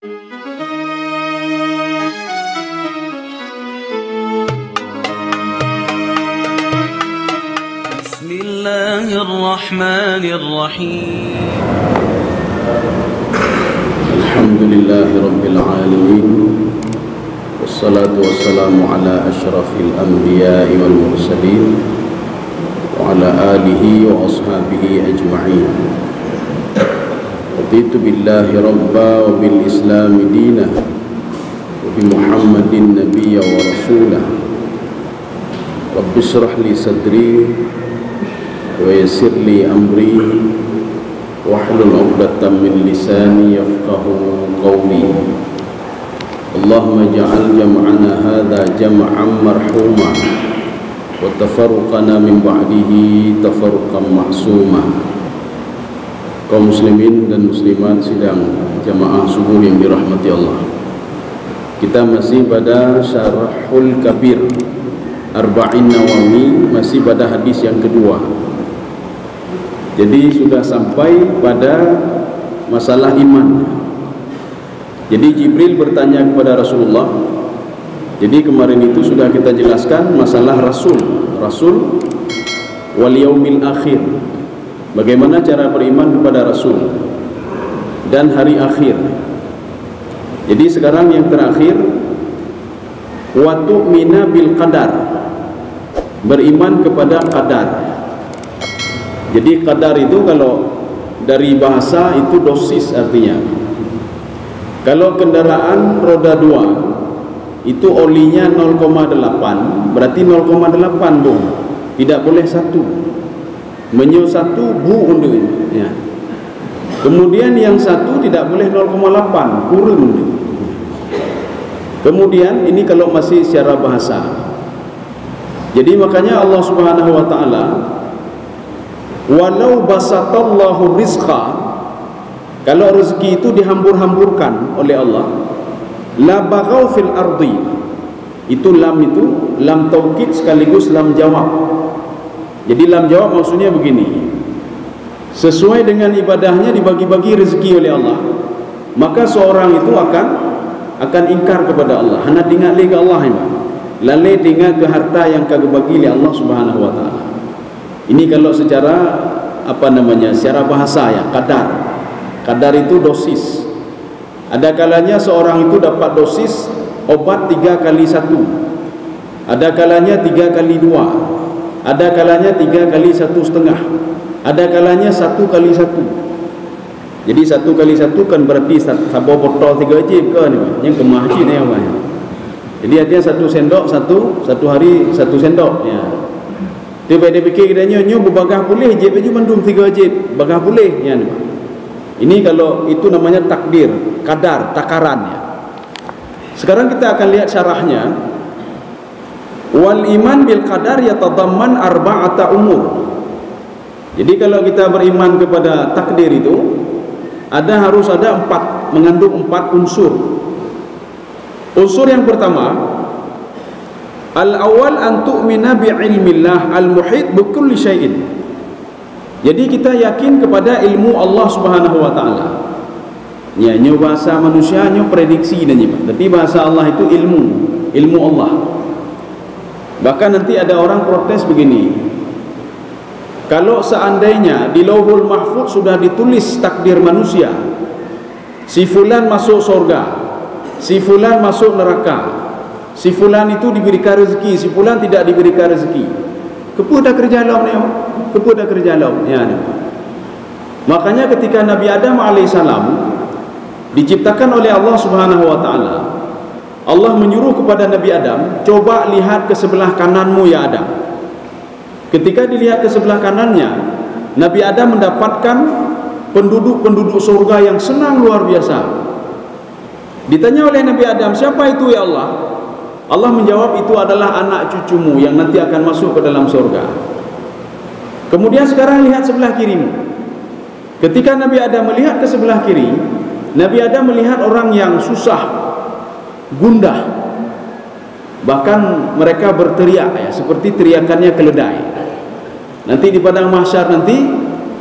Bismillahirrahmanirrahim. Alhamdulillahi Rabbil Alamin. Wassalatu wassalamu ala ashrafil anbiya'i wal mursalin wa ala alihi wa ashabihi ajma'in. Raditu billahi rabba wa bil islami dinah wa bi Muhammadin nabiyya wa rasulah. Rabbi shrah li sadri wa yassir li amri wahlul 'uqdatam min lisani yafqahu qawli. Allahumma ja'al jam'ana hadha jam'an marhuma wa tafarruqana min ba'dihi tafarruqan ma'suma. Kaum muslimin dan muslimat sidang jamaah subuh yang dirahmati Allah, kita masih pada Syarhul Kabir Arba'in Nawawi, masih pada hadis yang kedua. Jadi sudah sampai pada masalah iman. Jadi Jibril bertanya kepada Rasulullah. Jadi kemarin itu sudah kita jelaskan masalah Rasul wal yaumil akhir. Bagaimana cara beriman kepada Rasul dan hari akhir. Jadi sekarang yang terakhir, wa tu'mina bil qadar, beriman kepada qadar. Jadi qadar itu kalau dari bahasa itu dosis artinya. Kalau kendaraan roda 2 itu olinya 0,8, berarti 0,8 bung. Tidak boleh 1. Menyo 1 bu undur ya. Kemudian yang 1 tidak boleh 0,8, kurang undur. Kemudian ini kalau masih secara bahasa. Jadi makanya Allah Subhanahu wa taala, walau basatallahu rizqa, kalau rezeki itu dihambur-hamburkan oleh Allah, la baghaw fil ardi, itu lam taukid sekaligus lam jawab. Jadi lam jawab maksudnya begini, sesuai dengan ibadahnya dibagi-bagi rezeki oleh Allah, maka seorang itu akan ingkar kepada Allah, hana dengar lagi Allah ini, lalu dengar ke harta yang kagak bagi oleh Allah Subhanahu wa taala. Ini kalau secara secara bahasa ya, qadar. Kadar itu dosis. Ada kalanya seorang itu dapat dosis obat 3 kali 1. Ada kalanya 3 kali 2. Ada kalanya 3 kali 1,5. Ada kalanya 1 kali 1. Jadi 1 kali 1 kan berarti sabo botol 3 jib ke ni, yang kemah cik ni apa. Jadi artinya 1 sendok satu hari 1 sendok ya. Dia fikir kiranya nyo berbagah boleh jib baju mandum 3 jib, bagah boleh ya ni. Ini kalau itu namanya takdir, kadar, takarannya. Sekarang kita akan lihat syarahnya. Wal iman bil qadar yatadamman arba'ata umur. Jadi kalau kita beriman kepada takdir itu harus ada 4, mengandung 4 unsur. Unsur yang pertama, al-awwal an tu'mina bi ilmillah al-muhit bi kulli syai'in. Jadi kita yakin kepada ilmu Allah Subhanahu wa taala. Ya, nyo bahasa manusia nyo prediksi dan nyo. Tapi bahasa Allah itu ilmu Allah. Bahkan nanti ada orang protes begini. Kalau seandainya di Lauhul Mahfuz sudah ditulis takdir manusia, si fulan masuk surga, si fulan masuk neraka, si fulan itu diberikan rezeki, si fulan tidak diberikan rezeki. Kepu dah kerja laum ni, kepu dah kerja laum ya. Makanya ketika Nabi Adam alaihissalam diciptakan oleh Allah Subhanahu wa taala, Allah menyuruh kepada Nabi Adam, coba lihat ke sebelah kananmu ya Adam. Ketika dilihat ke sebelah kanannya, Nabi Adam mendapatkan penduduk-penduduk surga yang senang luar biasa. Ditanya oleh Nabi Adam, siapa itu ya Allah? Allah menjawab, itu adalah anak cucumu yang nanti akan masuk ke dalam surga. Kemudian sekarang lihat sebelah kirimu. Ketika Nabi Adam melihat ke sebelah kiri, Nabi Adam melihat orang yang susah, gundah. Bahkan mereka berteriak ya, seperti teriakannya keledai. Nanti di padang mahsyar nanti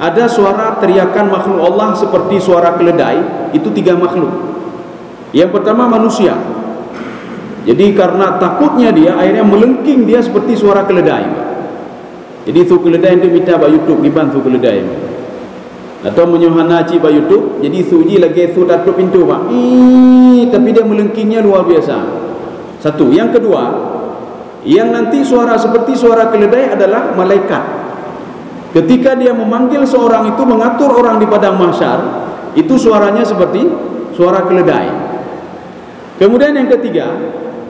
ada suara teriakan makhluk Allah seperti suara keledai, itu 3 makhluk. Yang pertama manusia. Jadi karena takutnya dia, akhirnya melengking dia seperti suara keledai. Jadi tu keledai itu minta ba YouTube dibantu keledai. Atau menyuhana ci ba YouTube, jadi suji lagi tu tutup pintu pak. Tapi dia melengkingnya luar biasa. Satu. Yang kedua, yang nanti suara seperti suara keledai adalah malaikat. Ketika dia memanggil seorang itu, mengatur orang di padang mahsyar, itu suaranya seperti suara keledai. Kemudian yang ketiga,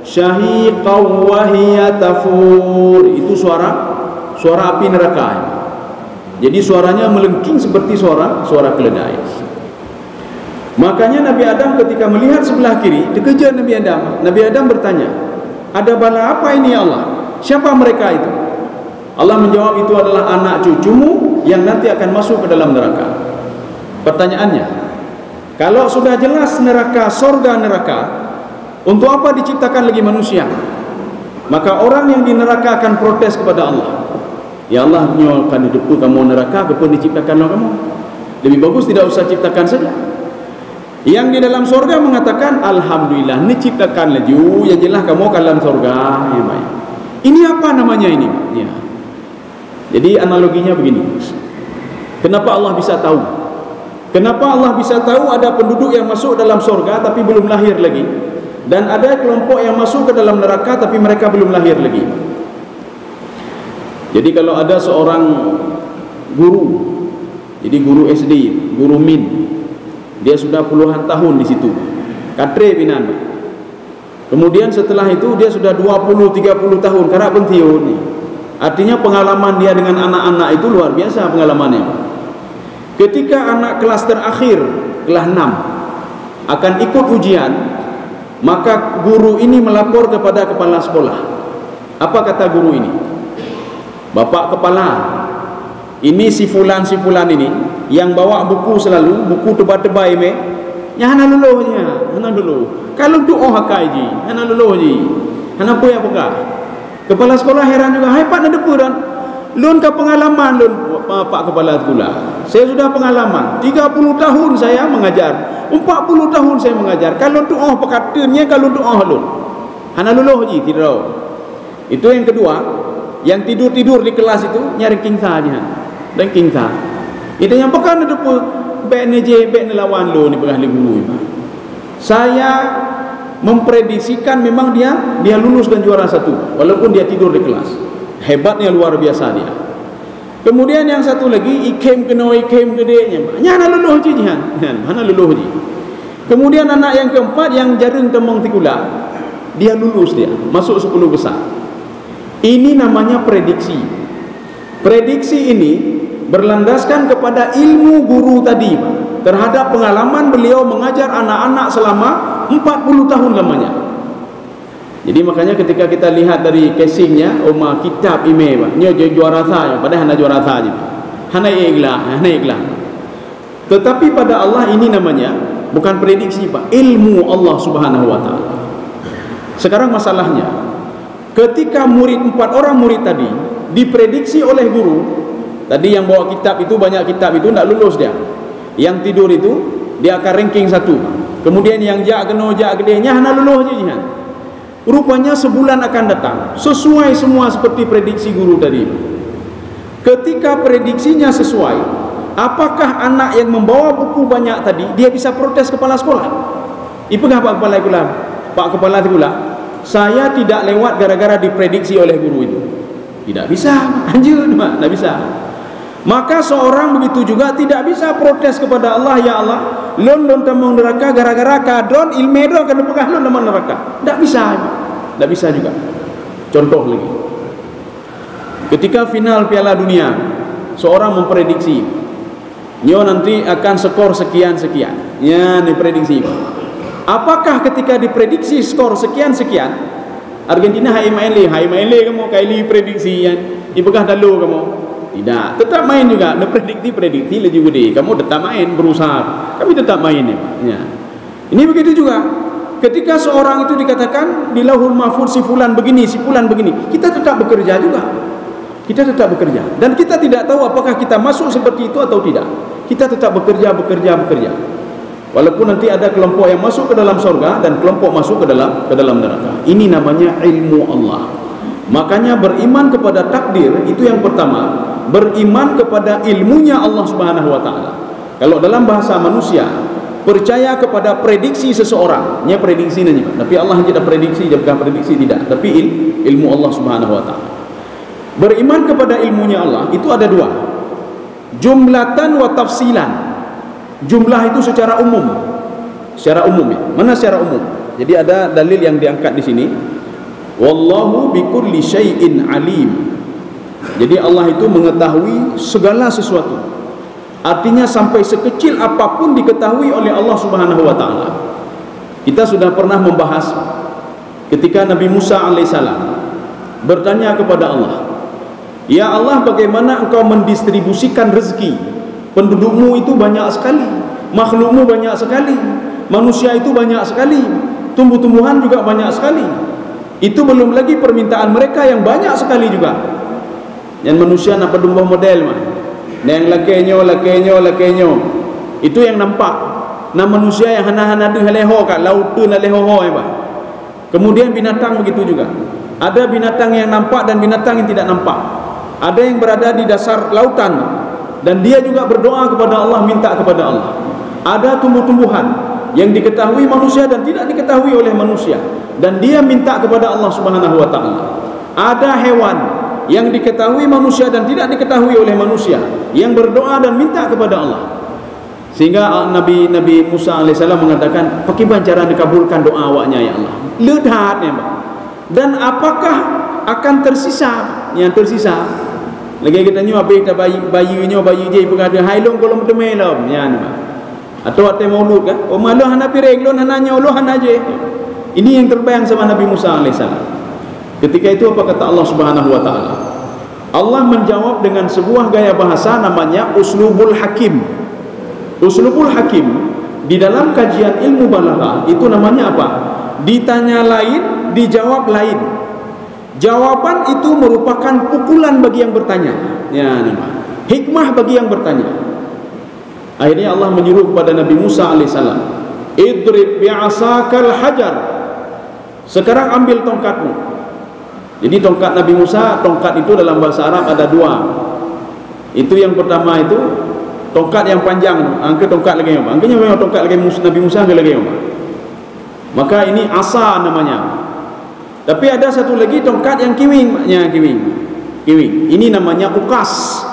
syahiqaw wa hiya tafur, itu suara api neraka. Jadi suaranya melengking seperti suara keledai. Makanya Nabi Adam ketika melihat sebelah kiri, dikejar Nabi Adam. Nabi Adam bertanya, ada bala apa ini ya Allah? Siapa mereka itu? Allah menjawab, itu adalah anak cucumu yang nanti akan masuk ke dalam neraka. Pertanyaannya, kalau sudah jelas neraka, surga neraka, untuk apa diciptakan lagi manusia? Maka orang yang di neraka akan protes kepada Allah. Ya Allah, akan hidup kamu neraka, kepun diciptakanlah kamu. Lebih bagus tidak usah ciptakan saja. Yang di dalam surga mengatakan, alhamdulillah, ini ciptakan lagi. Yang jelas kamu ke dalam surga. Ya, baik. Ini apa namanya ini? Ya. Jadi analoginya begini. Kenapa Allah bisa tahu? Kenapa Allah bisa tahu ada penduduk yang masuk dalam surga tapi belum lahir lagi? Dan ada kelompok yang masuk ke dalam neraka tapi mereka belum lahir lagi. Jadi kalau ada seorang guru, jadi guru SD, guru min, dia sudah puluhan tahun di situ, katre pinan. Kemudian setelah itu dia sudah 20-30 tahun karena pensiun. Artinya pengalaman dia dengan anak-anak itu luar biasa pengalamannya. Ketika anak kelas terakhir, kelas 6, akan ikut ujian, maka guru ini melapor kepada kepala sekolah. Apa kata guru ini? Bapak kepala, ini si fulan ini yang bawa buku selalu, buku tebal-tebal ini, ya hana luluhnya, hana luluh. Kalau tu hakai ji, hana luluh ji, hana apa ya peka. Kepala sekolah heran juga, hai pak nak depuran, lun ke pengalaman lun pak kepala sekolah. Saya sudah pengalaman, 30 tahun saya mengajar, 40 tahun saya mengajar. Kalau tu pekatanya, kalau tu lun, hana luluh ji tidak. Itu yang kedua. Yang tidur di kelas itu nyari kingsa aja, dan kingsa. Itu yang pekan ada pun bek nelawan lo ni pegah guru. Saya memprediksikan memang dia lulus dan juara 1 walaupun dia tidur di kelas. Hebatnya luar biasa dia. Kemudian yang satu lagi ikem gedenya. Nyana luluh ji jihan. Mana luluh ji. Kemudian anak yang keempat yang jaring temong tikula, dia lulus dia, masuk 10 besar. Ini namanya prediksi. Prediksi ini berlandaskan kepada ilmu guru tadi, Pak, terhadap pengalaman beliau mengajar anak-anak selama 40 tahun lamanya. Jadi makanya ketika kita lihat dari casingnya, kitab ime, Pak, ini juara saya, padahal hanya juara saja. Hana ikhlas. Tetapi pada Allah ini namanya bukan prediksi, Pak, ilmu Allah Subhanahu wa taala. Sekarang masalahnya, ketika 4 orang murid tadi diprediksi oleh guru tadi yang bawa kitab itu, banyak kitab itu, tidak lulus dia. Yang tidur itu dia akan ranking 1. Kemudian yang jak gedenya hana lulus je jihan. Rupanya sebulan akan datang sesuai semua seperti prediksi guru tadi. Ketika prediksinya sesuai, apakah anak yang membawa buku banyak tadi dia bisa protes kepala sekolah? Ipegah Pak kepala sekolah, saya tidak lewat gara-gara diprediksi oleh guru itu. Tidak bisa, anjur, tidak bisa. Maka seorang begitu juga tidak bisa protes kepada Allah, ya Allah, lon tamang neraka gara-gara kadon ilmu do kan pegah lon tamang neraka. Tidak bisa juga. Contoh lagi. Ketika final Piala Dunia, seorang memprediksi, nyo nanti akan skor sekian. Ya, ini prediksi. Apakah ketika diprediksi skor sekian Argentina hai main le kamu kaili prediksi yang ipegah dalu kamu tidak tetap main juga prediksi lebih gede, kamu tetap main, berusaha, kami tetap main ya. Ini begitu juga ketika seorang itu dikatakan di Lauhul Mahfuz si fulan begini, kita tetap bekerja juga, dan kita tidak tahu apakah kita masuk seperti itu atau tidak. Kita tetap bekerja. Walaupun nanti ada kelompok yang masuk ke dalam surga dan kelompok masuk ke dalam neraka. Ini namanya ilmu Allah. Makanya beriman kepada takdir itu yang pertama, beriman kepada ilmunya Allah Subhanahu wa taala. Kalau dalam bahasa manusia, percaya kepada prediksi seseorang, nya prediksi nanya, tapi Allah tidak prediksi, dia bukan prediksi tidak, tapi ilmu Allah Subhanahu wa taala. Beriman kepada ilmunya Allah itu ada dua. Jumlatan wa tafsilan. Jumlah itu secara umum. Secara umum ya. Mana secara umum? Jadi ada dalil yang diangkat di sini. Wallahu bikulli syai'in alim. Jadi Allah itu mengetahui segala sesuatu. Artinya sampai sekecil apapun diketahui oleh Allah Subhanahu wa taala. Kita sudah pernah membahas ketika Nabi Musa alaihissalam bertanya kepada Allah, "Ya Allah, bagaimana engkau mendistribusikan rezeki? Pendudukmu itu banyak sekali, makhlukmu banyak sekali, manusia itu banyak sekali, tumbuh-tumbuhan juga banyak sekali. Itu belum lagi permintaan mereka yang banyak sekali juga." Yang manusia nak pedumbuh model mah. Yang lakenyo. Itu yang nampak. Nah manusia yang hana-hana deh leho kat laut tu na leho ba. Kemudian binatang begitu juga. Ada binatang yang nampak dan binatang yang tidak nampak. Ada yang berada di dasar lautan dan dia juga berdoa kepada Allah, minta kepada Allah. Ada tumbuh-tumbuhan yang diketahui manusia dan tidak diketahui oleh manusia dan dia minta kepada Allah Subhanahu wa taala. Ada hewan yang diketahui manusia dan tidak diketahui oleh manusia yang berdoa dan minta kepada Allah. Sehingga Nabi Musa alaihissalam mengatakan, "Bagaimana cara dikabulkan doa awaknya ya Allah?" Ledhatnya, dan apakah akan tersisa? Yang tersisa lagi kita nyu habis kita bayi je berada hailong kolom temelom ya ni. Atau ate maulud kan? Oh malu hana pireg lon hana nyo lo hana je. Ini yang terbayang sama Nabi Musa alaihissalam. Ketika itu apa kata Allah Subhanahu wa taala? Allah menjawab dengan sebuah gaya bahasa namanya uslubul hakim. Uslubul hakim di dalam kajian ilmu balaghah itu namanya apa? Ditanya lain, dijawab lain. Jawaban itu merupakan pukulan bagi yang bertanya. Ya, hikmah bagi yang bertanya. Akhirnya Allah menyuruh kepada Nabi Musa alaihissalam, "Idrib bi'asakal hajar." Sekarang ambil tongkatmu. Jadi tongkat Nabi Musa, tongkat itu dalam bahasa Arab ada dua. Itu yang pertama itu tongkat yang panjang, angka tongkat lagi apa? Angkanya memang tongkat lagi Nabi Musa lagi apa? Maka ini asa namanya. Tapi ada satu lagi tongkat yang kiwing, maknanya kiwing. Ini namanya ukas.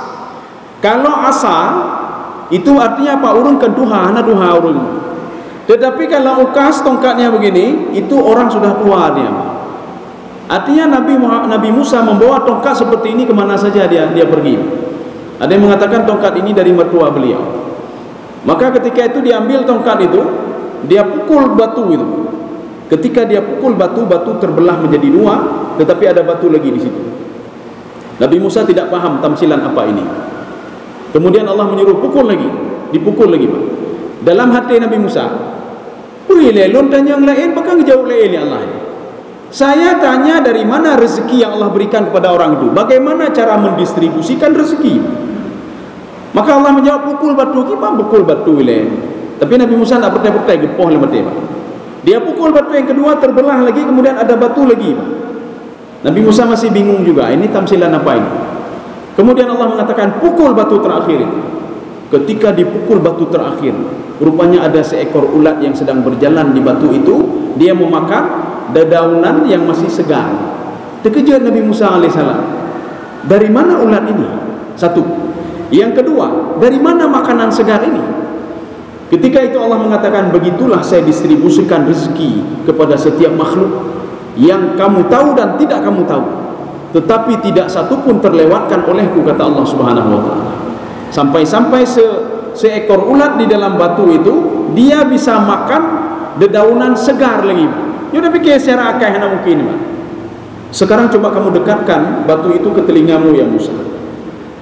Kalau asa itu artinya apa? Urun kentuha, hana duha urun. Tetapi kalau ukas tongkatnya begini, itu orang sudah tua dia. Artinya Nabi Musa membawa tongkat seperti ini kemana saja dia pergi. Ada yang mengatakan tongkat ini dari mertua beliau. Maka ketika itu diambil tongkat itu, dia pukul batu itu. Ketika dia pukul batu terbelah menjadi dua, tetapi ada batu lagi di situ. Nabi Musa tidak paham tamsilan apa ini. Kemudian Allah menyuruh pukul lagi, dipukul lagi, Pak. Dalam hati Nabi Musa, "Wih, lelon tanya yang lain, bakal jauh lain ya Allah. Saya tanya dari mana rezeki yang Allah berikan kepada orang itu? Bagaimana cara mendistribusikan rezeki?" Maka Allah menjawab, "Pukul batu." Kita pukul batu le. Tapi Nabi Musa tak percaya gepoh le mati, Pak. Dia pukul batu yang kedua terbelah lagi, kemudian ada batu lagi, Pak. Nabi Musa masih bingung juga, ini tamsilan apa ini? Kemudian Allah mengatakan, "Pukul batu terakhir itu." Ketika dipukul batu terakhir, rupanya ada seekor ulat yang sedang berjalan di batu itu. Dia memakan dedaunan yang masih segar. Terkejut Nabi Musa alaihissalam, dari mana ulat ini? Satu. Yang kedua, dari mana makanan segar ini? Ketika itu Allah mengatakan, "Begitulah saya distribusikan rezeki kepada setiap makhluk yang kamu tahu dan tidak kamu tahu, tetapi tidak satu pun terlewatkan olehku," kata Allah Subhanahu wa taala. Sampai-sampai seekor ulat di dalam batu itu, dia bisa makan dedaunan segar lagi. You udah pikir secara akal hana mungkin, Pak. Sekarang coba kamu dekatkan batu itu ke telingamu ya Musa.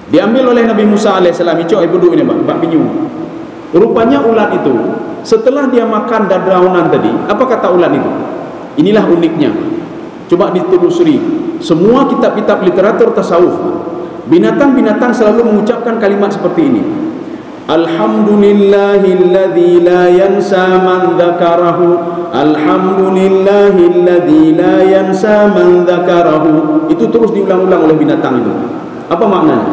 Diambil oleh Nabi Musa alaihissalam, "Icok ibu duduk ini, Pak pinyu." Rupanya ulat itu setelah dia makan dedaunan tadi, apa kata ulat itu? Inilah uniknya. Coba ditelusuri semua kitab-kitab literatur tasawuf. Binatang-binatang selalu mengucapkan kalimat seperti ini. Alhamdulillahilladzi la yansa man dzakarahu. Alhamdulillahilladzi la yansa man dzakarahu. Itu terus diulang-ulang oleh binatang itu. Apa maknanya?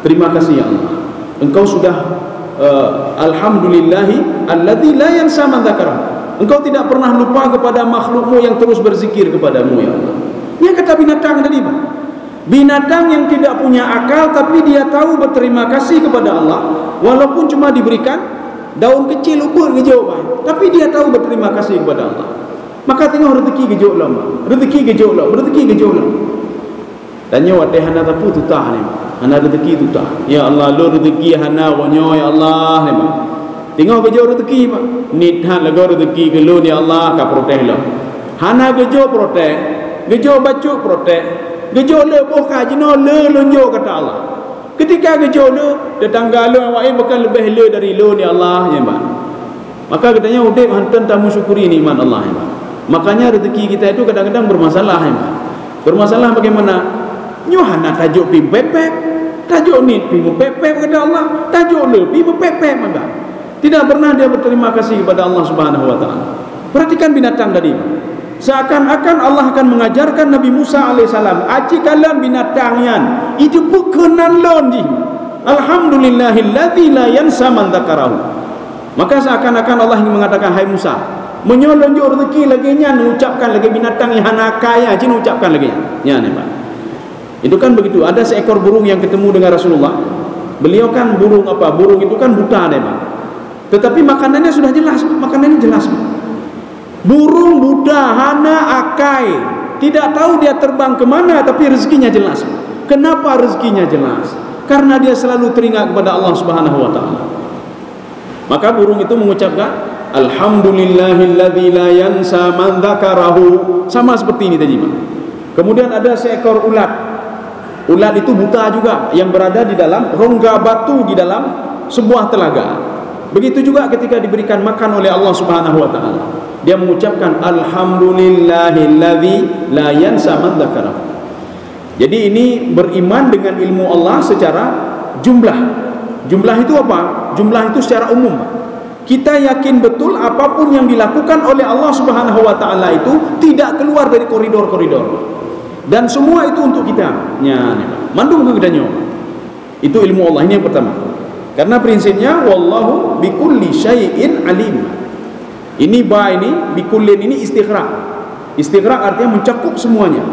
Terima kasih ya Allah, Engkau sudah alhamdulillahi alladzi la yansa man dzakarahu. Engkau tidak pernah lupa kepada makhlukmu yang terus berzikir kepadamu ya Allah. Ini kata binatang tadi, Pak. Binatang yang tidak punya akal tapi dia tahu berterima kasih kepada Allah, walaupun cuma diberikan daun kecil ukur gejau, tapi dia tahu berterima kasih kepada Allah. Maka tengok rezeki gejau lah, rezeki gejau lah, rezeki gejau lah. Tanya wadai hana tapu tutah ni, hana rezeki tutah. Ya Allah, lu rezeki hana wonyo ya Allah ni. Tengok gejau rezeki, Pak. Nidhan lagu rezeki ke lu ni Allah ka protes lo. Hana gejau protes, gejau bacuk protes. Gejau le boka jino le lonjok kata Allah. Ketika gejau le tetangga le awak bukan lebih le dari le ni Allah ya, Pak. Maka katanya udip hantan tamu syukuri nikmat Allah ya, Pak. Makanya rezeki kita itu kadang-kadang bermasalah ya, Pak. Bermasalah bagaimana? Nyohana tajuk pi pepep, tajuk ni pi pepep kata Allah, tajuk le pi pepep maka. Tidak pernah dia berterima kasih kepada Allah Subhanahu wa taala. Perhatikan binatang tadi. Seakan-akan Allah akan mengajarkan Nabi Musa alaihissalam, aci kalam binatang yan itu bukanan lonji. Alhamdulillahilladzi la yansa man dzakarahu. Maka seakan-akan Allah ingin mengatakan, hai Musa, menyolonjok rezeki lagi nya mengucapkan lagi binatang yang hanakaya cin ucapkan lagi nya ni, Pak. Itu kan begitu. Ada seekor burung yang ketemu dengan Rasulullah. Beliau kan burung apa? Burung itu kan buta deh, Pak. Tetapi makanannya sudah jelas, makanannya jelas, Pak. Burung buta, hana akai, tidak tahu dia terbang kemana, tapi rezekinya jelas. Kenapa rezekinya jelas? Karena dia selalu teringat kepada Allah Subhanahu wa taala. Maka burung itu mengucapkan alhamdulillahilladzi la yansa man dzakarahu. Sama seperti ini tadi, Pak. Kemudian ada seekor ulat. Ulat itu buta juga, yang berada di dalam rongga batu di dalam sebuah telaga. Begitu juga ketika diberikan makan oleh Allah Subhanahu wa taala, dia mengucapkan alhamdulillahilladzi la yansa man dzakarahu. Jadi ini beriman dengan ilmu Allah secara jumlah. Jumlah itu apa? Jumlah itu secara umum. Kita yakin betul apapun yang dilakukan oleh Allah Subhanahu wa taala itu tidak keluar dari koridor-koridor. Dan semua itu untuk kita. Ya, mandung ke kedanyo. Itu ilmu Allah, ini yang pertama. Karena prinsipnya wallahu bikulli syai'in alim. Ini bikullin ini istighraq. Istighraq artinya mencakup semuanya.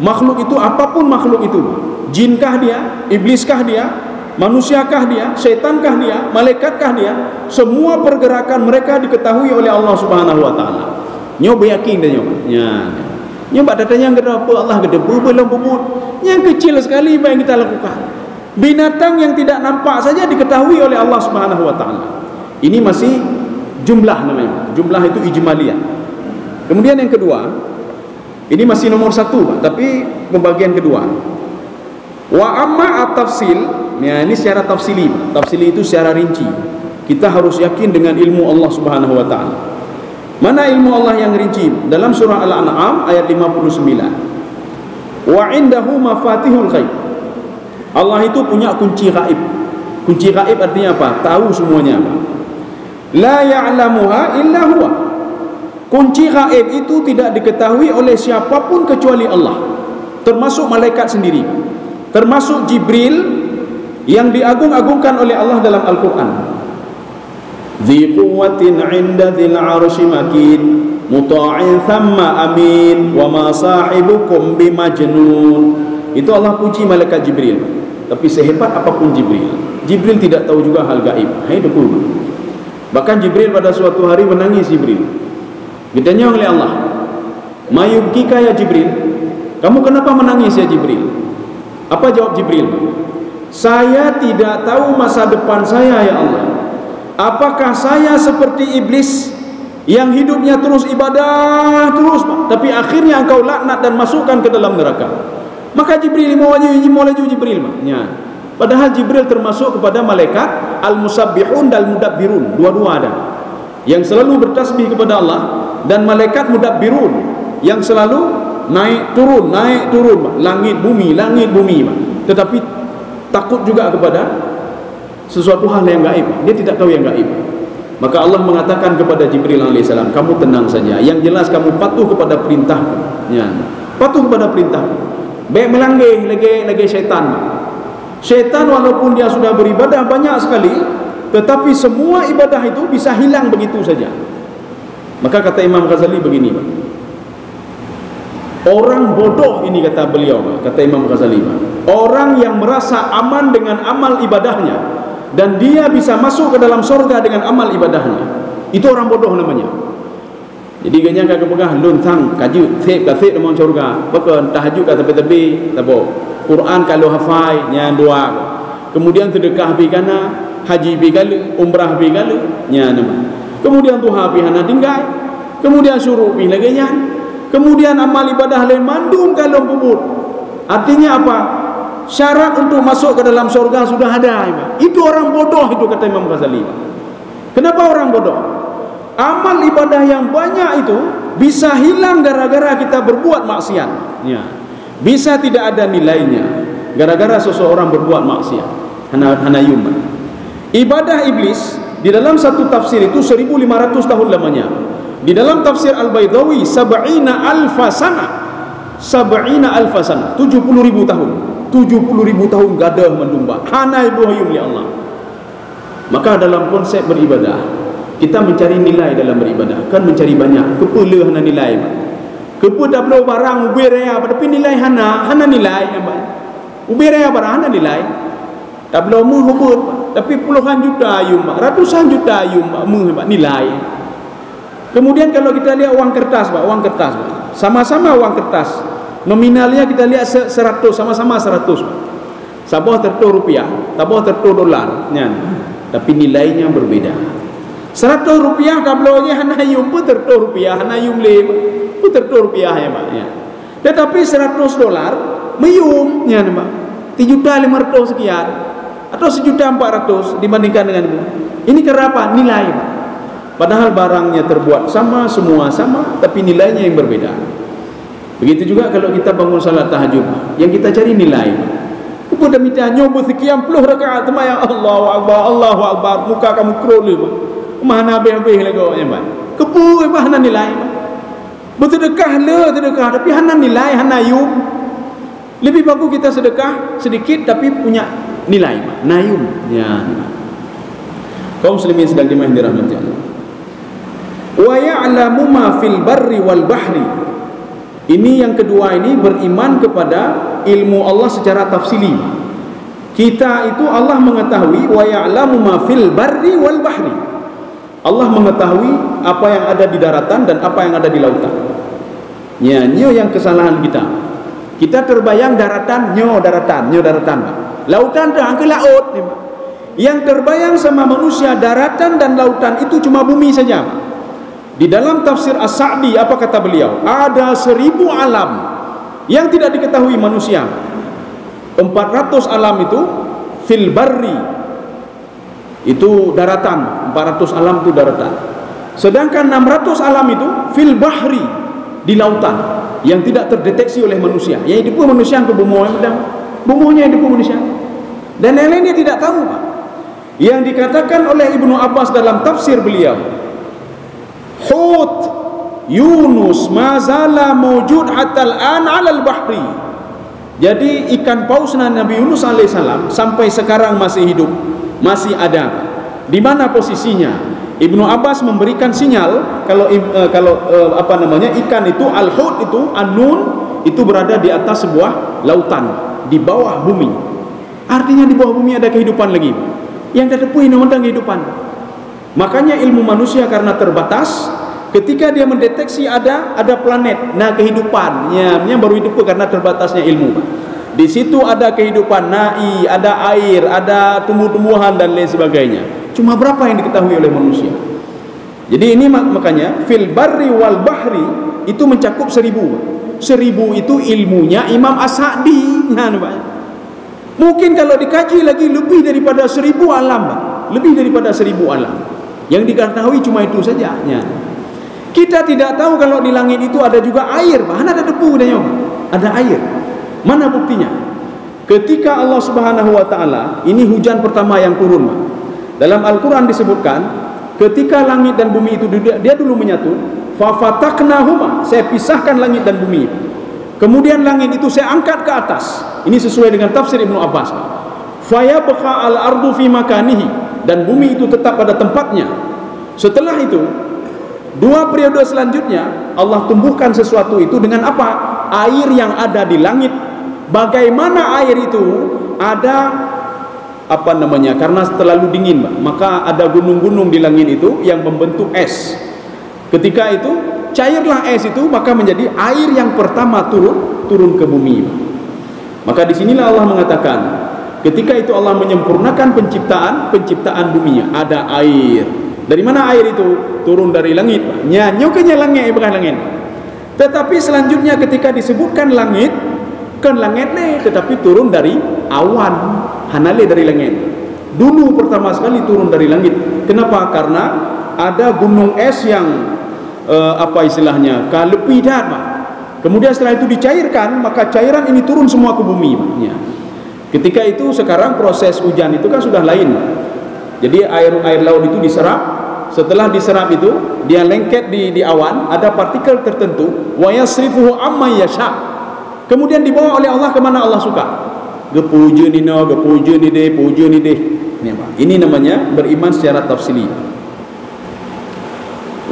Makhluk itu apapun makhluk itu, jinkah dia, ibliskah dia, manusiakah dia, syaitankah dia, malaikatkah dia, semua pergerakan mereka diketahui oleh Allah Subhanahu wa taala. Nyoba yakin dah nyoba. Ya. Nyoba datanya yang apa Allah gede belum bubut. Yang kecil sekali apa yang kita lakukan. Binatang yang tidak nampak saja diketahui oleh Allah Subhanahu wa taala. Ini masih jumlah namanya. Jumlah itu ijmaliyah. Kemudian yang kedua, ini masih nomor satu, Pak, tapi pembagian kedua. Wa amma at-tafsil, ya, ini secara tafsili. Tafsili itu secara rinci. Kita harus yakin dengan ilmu Allah Subhanahu wa taala. Mana ilmu Allah yang rinci? Dalam surah Al-An'am ayat 59. Wa indahu mafatihul ghaib. Allah itu punya kunci gaib. Kunci gaib artinya apa? Tahu semuanya. La ya'lamuha illa huwa. Kunci gaib itu tidak diketahui oleh siapapun kecuali Allah, termasuk malaikat sendiri, termasuk Jibril yang diagung-agungkan oleh Allah dalam Al-Quran. Dzi quwwatin 'inda dzil 'arsy makin muta'in thamma amin wa ma sahibukum bimajnun. Itu Allah puji malaikat Jibril. Tapi sehebat apapun Jibril, Jibril tidak tahu juga hal gaib. Hai debu. Bahkan Jibril pada suatu hari menangis. Jibril ditanya oleh Allah, "Mayubkika ya Jibril? Kamu kenapa menangis ya Jibril?" Apa jawab Jibril? "Saya tidak tahu masa depan saya ya Allah. Apakah saya seperti iblis yang hidupnya terus ibadah terus, tapi akhirnya engkau laknat dan masukkan ke dalam neraka?" Maka Jibril mewaju Jibril, ya. Padahal Jibril termasuk kepada malaikat al-musabbihun dan mudabbirun, dua-dua ada. Yang selalu bertasbih kepada Allah, dan malaikat mudabbirun yang selalu naik turun, langit bumi. Tetapi takut juga kepada sesuatu hal yang gaib. Dia tidak tahu yang gaib. Maka Allah mengatakan kepada Jibril alaihissalam, kamu tenang saja, yang jelas kamu patuh kepada perintahku, ya. Patuh kepada perintahku. Baik melanggar lagi syaitan. Syaitan walaupun dia sudah beribadah banyak sekali, tetapi semua ibadah itu bisa hilang begitu saja. Maka kata Imam Ghazali begini, Pak. Orang bodoh ini, kata beliau, Pak, kata Imam Ghazali, Pak, orang yang merasa aman dengan amal ibadahnya dan dia bisa masuk ke dalam surga dengan amal ibadahnya, itu orang bodoh namanya. Jadi ganya kagak pegah lun sang kaju sep kasih dalam surga, bahkan tahajud kat tepi-tepi, tabo Quran kalau hafai nya dua, kemudian sedekah pi kana, haji pi kali, umrah pi kali nya nama, kemudian duha pi hana tinggal, kemudian syuruk pi lagi nya, kemudian amal ibadah lain mandum kalau puput. Artinya apa? Syarat untuk masuk ke dalam surga sudah ada. Itu orang bodoh itu, kata Imam Ghazali. Kenapa orang bodoh? Amal ibadah yang banyak itu bisa hilang gara-gara kita berbuat maksiat, ya. Bisa tidak ada nilainya gara-gara seseorang berbuat maksiat. Hanayum. Ibadah iblis di dalam satu tafsir itu 1500 tahun lamanya. Di dalam tafsir Al-Baydawi 70.000 sana. 70.000 sana, 70.000 tahun. 70.000 tahun gadah mendumba. Hana ibuhayum li Allah. Maka dalam konsep beribadah, kita mencari nilai dalam beribadah, kan mencari banyak. Kepala hana nilai. Kepala dah belum barang ubir raya, tapi nilai hana nilai. Ubir raya barang hana nilai. Tak belum menghubut, tapi puluhan juta ayum, ratusan juta ayum nilai. Kemudian kalau kita lihat uang kertas, Pak, uang kertas, Pak. Sama-sama uang kertas. Nominalnya kita lihat 100, sama-sama 100. Sabah tertu rupiah, tabah tertu dolar, ya. Tapi nilainya berbeda. 100 rupiah kablonya hanayum pun tertu rupiah, hanayum le pun tertu rupiah ya, Pak, ya. Tetapi 100 dolar meyum, ya, Pak. 3.500 sekian atau 1.400.000 dibandingkan dengan itu. Ini kenapa? Nilai, Pak. Padahal barangnya terbuat sama, semua sama, tapi nilainya yang berbeda. Begitu juga kalau kita bangun salat tahajud, yang kita cari nilai. Kepada minta nyoba sekian puluh rakaat, ya Allahu Akbar, Allahu Akbar, muka kamu kerol, mana habis-habis lagi, Pak. Kepu mana nilai? Bersedekah le, sedekah, tapi hana nilai, hana yum. Lebih bagus kita sedekah sedikit tapi punya nilai, Pak. Nayum, ya. Kaum muslimin sedang dirahmati Allah. Wa ya'lamu ma fil barri wal bahri. Ini yang kedua, ini beriman kepada ilmu Allah secara tafsili. Kita itu Allah mengetahui wa ya'lamu ma fil barri wal bahri. Allah mengetahui apa yang ada di daratan dan apa yang ada di lautan. Ya, nyo yang kesalahan kita. Kita terbayang daratan, nyo daratan, Pak. Lautan dah angke laut, Pak. Yang terbayang sama manusia daratan dan lautan itu cuma bumi saja, Pak. Di dalam tafsir As-Sa'di apa kata beliau? Ada 1000 alam yang tidak diketahui manusia. 400 alam itu fil barri, itu daratan. 400 alam itu daratan. Sedangkan 600 alam itu fil bahri, di lautan, yang tidak terdeteksi oleh manusia. Yang itu pun manusia ke bumuhnya itu pun manusia. Dan yang lainnya tidak tahu, Pak. Yang dikatakan oleh Ibnu Abbas dalam tafsir beliau, Hut Yunus mazala mawjud hatta al-an 'ala al-bahri. Jadi ikan paus Nabi Yunus alaihissalam sampai sekarang masih hidup, masih ada. Di mana posisinya? Ibnu Abbas memberikan sinyal kalau ikan itu al-hut itu an-nun itu berada di atas sebuah lautan, di bawah bumi. Artinya di bawah bumi ada kehidupan lagi. Yang terdepuin tentang kehidupan. Makanya ilmu manusia karena terbatas, ketika dia mendeteksi ada planet, nah kehidupannya baru hidup karena terbatasnya ilmu. Di situ ada kehidupan nai, ada air, ada tumbuh-tumbuhan dan lain sebagainya. Cuma berapa yang diketahui oleh manusia? Jadi ini makanya fil barri wal bahri itu mencakup 1000. 1000 itu ilmunya Imam As-Sa'di. Mungkin kalau dikaji lagi lebih daripada 1000 alam, lebih daripada 1000 alam. Yang diketahui cuma itu saja. Kita tidak tahu kalau di langit itu ada juga air, Pak. Ada debu, ada air. Mana buktinya? ketika Allah Subhanahu wa taala, ini hujan pertama yang turun. Dalam Al-Qur'an disebutkan ketika langit dan bumi itu dia dulu menyatu, fa fataknahuma, saya pisahkan langit dan bumi. Kemudian langit itu saya angkat ke atas. Ini sesuai dengan tafsir Ibnu Abbas. Fa yabqa al-ardu fi makanihi, dan bumi itu tetap pada tempatnya. Setelah itu, dua periode selanjutnya Allah tumbuhkan sesuatu itu dengan apa? Air yang ada di langit. Bagaimana air itu? Ada apa namanya? Karena terlalu dingin, maka ada gunung-gunung di langit itu yang membentuk es. Ketika itu cairlah es itu, maka menjadi air yang pertama turun ke bumi. Maka disinilah Allah mengatakan, ketika itu Allah menyempurnakan penciptaan buminya, ada air. Dari mana air itu? Turun dari langit. Nyanyuknya langit bukan langit. Tetapi selanjutnya ketika disebutkan langit, kan langit nih, tetapi turun dari awan, hanale dari langit. Dulu pertama sekali turun dari langit. Kenapa? Karena ada gunung es yang apa istilahnya? Kalepidat, Pak. Kemudian setelah itu dicairkan, maka cairan ini turun semua ke bumi, Pak. Ya. Ketika itu sekarang proses hujan itu kan sudah lain, Pak. Jadi air laut itu diserap. Setelah diserap itu dia lengket di awan, ada partikel tertentu, wa yasrifuhu amma yasha. Kemudian dibawa oleh Allah kemana Allah suka. Gepuja ni no, gepuja ni deh, puja ni deh. Ini namanya beriman secara tafsili.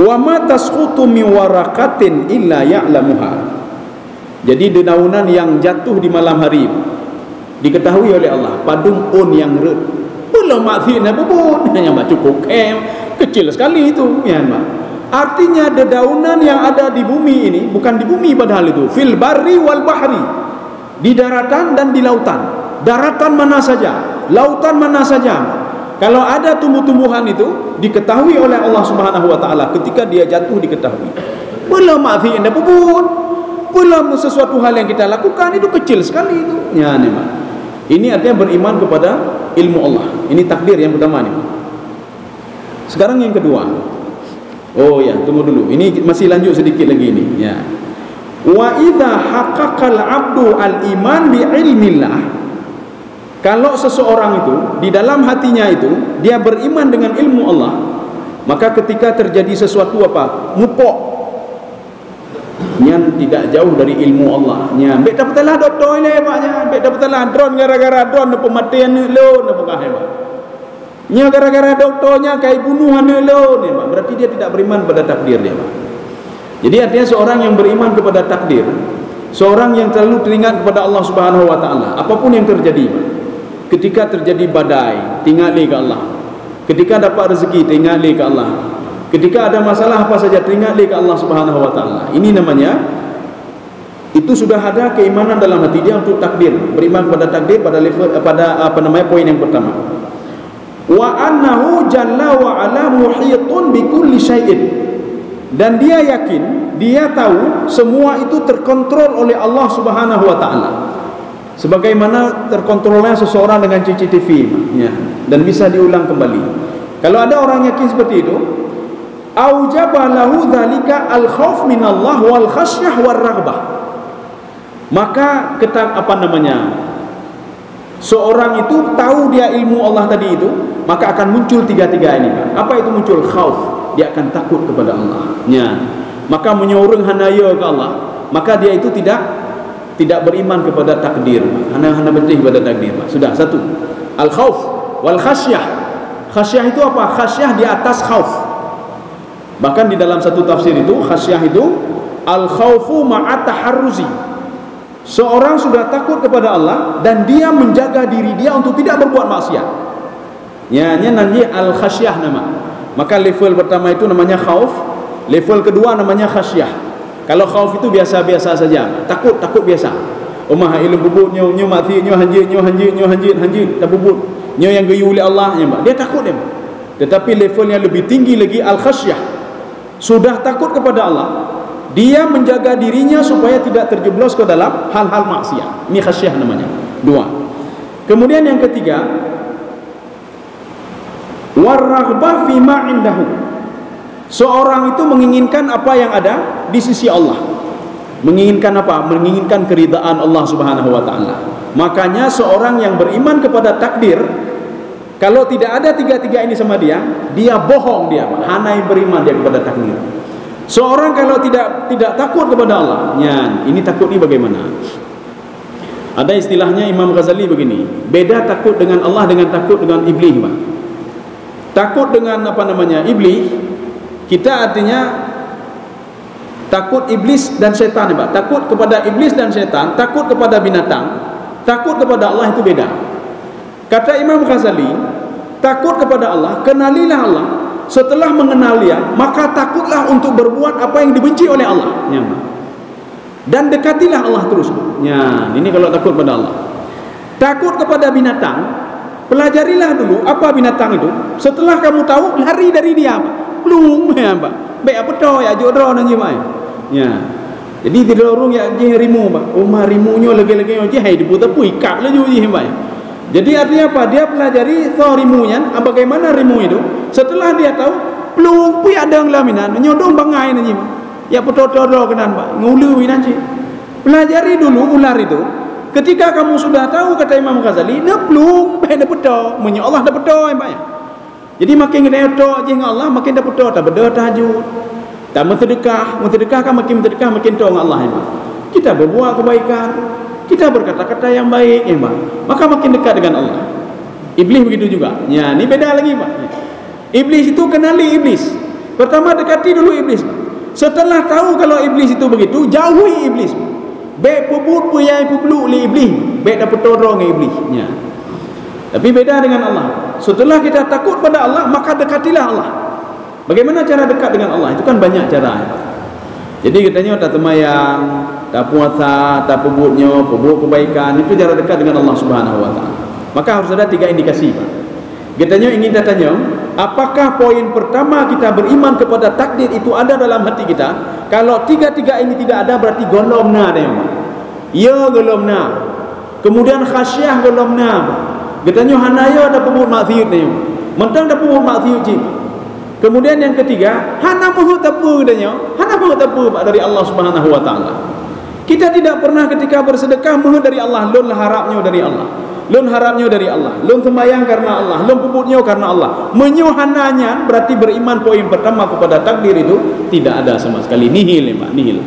Wa ma tasqutu min waraqatin illa ya'lamuha. Jadi dedaunan yang jatuh di malam hari diketahui oleh Allah. Padung un yang belum mati nak bubun, hanya cukup kecil sekali itu, ya, artinya dedaunan yang ada di bumi ini bukan di bumi, padahal itu fil barri wal bahri, di daratan dan di lautan. Daratan mana saja, lautan mana saja, kalau ada tumbuh-tumbuhan itu diketahui oleh Allah Subhanahu wa taala. Ketika dia jatuh diketahui. Belum mati anda bubun, belum sesuatu hal yang kita lakukan itu kecil sekali itu, ya, ini artinya beriman kepada ilmu Allah. Ini takdir yang pertama nih. Sekarang yang kedua. Oh ya, tunggu dulu. Ini masih lanjut sedikit lagi ini, ya. Wa idza haqqaqal 'abdu al-iman bi ilmillah. Kalau seseorang itu di dalam hatinya itu dia beriman dengan ilmu Allah, maka ketika terjadi sesuatu apa? Mupok. Yang tidak jauh dari ilmu Allah. Nya, mbek dapatlah doktor ile paknya, mbek dapatlah drone gara-gara drone pematian lo na bukan hebat. Nya gara-gara doktornya kai bunuhan lo ni, berarti dia tidak beriman pada takdir dia, Pak. Jadi artinya seorang yang beriman kepada takdir, seorang yang selalu teringat kepada Allah Subhanahu wa taala, apapun yang terjadi, Pak. Ketika terjadi badai, tinggali ke Allah. Ketika dapat rezeki, tinggali ke Allah. Ketika ada masalah apa saja, teringatlah ke Allah Subhanahu wa taala. Ini namanya itu sudah ada keimanan dalam hati dia untuk takdir, beriman kepada takdir pada level pada poin yang pertama. Wa annahu jalla wa ala muhitun bi kulli syai'in. Dan dia yakin, dia tahu semua itu terkontrol oleh Allah Subhanahu wa taala. Sebagaimana terkontrolnya seseorang dengan CCTV, ya, dan bisa diulang kembali. Kalau ada orang yakin seperti itu, aujaba lahu dzalika al-khauf minallah wal khasyah war raghbah. Maka seorang itu tahu dia ilmu Allah tadi itu, maka akan muncul tiga-tiga ini, Pak. Apa itu muncul? Khauf, dia akan takut kepada Allah. Ya. Maka menyorong hanaya ke Allah, maka dia itu tidak beriman kepada takdir. Hana benci kepada takdir, Pak. Sudah satu. Al-khauf wal khasyah. Khasyah itu apa? Khasyah di atas khauf. Bahkan di dalam satu tafsir itu khasyah itu al-khaufu ma'a taharruzi. Seorang sudah takut kepada Allah dan dia menjaga diri dia untuk tidak berbuat maksiat. Ya, nanti al-khasyah nama. Maka level pertama itu namanya khauf, level kedua namanya khasyah. Kalau khauf itu biasa-biasa saja, takut biasa. Omah ilmu bubut nyo mati nyo hanjit tak bubut. Nyo yang geyu oleh Allah, dia takut dia. Tetapi level yang lebih tinggi lagi al-khasyah. Sudah takut kepada Allah, dia menjaga dirinya supaya tidak terjeblos ke dalam hal-hal maksiat. Ini khasyah namanya. Dua. Kemudian yang ketiga, war-raghbah fima indahu. Seorang itu menginginkan apa yang ada di sisi Allah. Menginginkan apa? Menginginkan keridaan Allah Subhanahu wa taala. Makanya seorang yang beriman kepada takdir, kalau tidak ada tiga-tiga ini sama dia bohong dia, hanai beriman dia kepada takdir. Seorang kalau tidak takut kepada Allah, ini takut ni bagaimana? Ada istilahnya Imam Ghazali begini, beda takut dengan Allah dengan takut dengan iblis, Pak. Takut dengan iblis, kita artinya takut iblis dan setan, Pak. Takut kepada iblis dan setan, takut kepada binatang, takut kepada Allah itu beda. Kata Imam Ghazali, takut kepada Allah, kenalilah Allah. Setelah mengenal dia, maka takutlah untuk berbuat apa yang dibenci oleh Allah. Dan dekatilah Allah terus. Ini kalau takut kepada Allah. Takut kepada binatang, pelajarilah dulu apa binatang itu. Setelah kamu tahu, lari dari dia, belum Pak. Baik apa tahu ya jodoh nanti, Pak. Jadi tidak orang yang rimu, Pak. Rumah rimunya lagi-lagi aja hai diputar pun ikat lah juga, Pak. Jadi artinya apa? Dia pelajari rimunya, bagaimana rimu itu. Setelah dia tahu, belum pun ada yang laminan, nyodong bangai nanti, Pak. Ya betul-betul kenan, Pak. Ngului nanti. Pelajari dulu ular itu. Ketika kamu sudah tahu, kata Imam Ghazali, belum baik dapat tahu. Menyo Allah dapat tahu, Pak. Jadi makin kita tahu dengan Allah, makin dapat tahu. Tak berdoa tahajud, tak mentedekah kan makin mentedekah, makin tahu dengan Allah, Pak. Kita berbuat kebaikan, kita berkata-kata yang baik, Pak. Maka makin dekat dengan Allah. Iblis begitu juga. Ini beda lagi, Pak. Iblis itu kenali iblis. Pertama dekati dulu iblis, Pak. Setelah tahu kalau iblis itu begitu, jauhi iblis. Baik pebut puyai pebeluk li iblis, baik dapat todong iblis. Tapi beda dengan Allah. Setelah kita takut pada Allah, maka dekatilah Allah. Bagaimana cara dekat dengan Allah? Itu kan banyak cara. Jadi katanya tak temayang, tak puasa, tak pebutnya, pebut kebaikan, itu cara dekat dengan Allah Subhanahu wa taala. Maka harus ada 3 indikasi, Pak. Katanya ingin tanya, apakah poin pertama kita beriman kepada takdir itu ada dalam hati kita? Kalau 3 ini tidak ada, berarti golomna dia, Pak. Ya golomna. Kemudian khasyah golomna. Katanya hanaya ada pebut maksiat dia. Mentang ada pebut maksiat je. Kemudian yang ketiga, hana mahu tapu katanya. Hana mahu tapu, Pak, dari Allah Subhanahu wa taala. Kita tidak pernah ketika bersedekah mahu dari Allah, lun harapnya dari Allah. Lun harapnya dari Allah, lun sembahyang karena Allah, lun puputnya karena Allah. Menyuhananya berarti beriman poin pertama kepada takdir itu tidak ada sama sekali, nihil, Pak, nihil.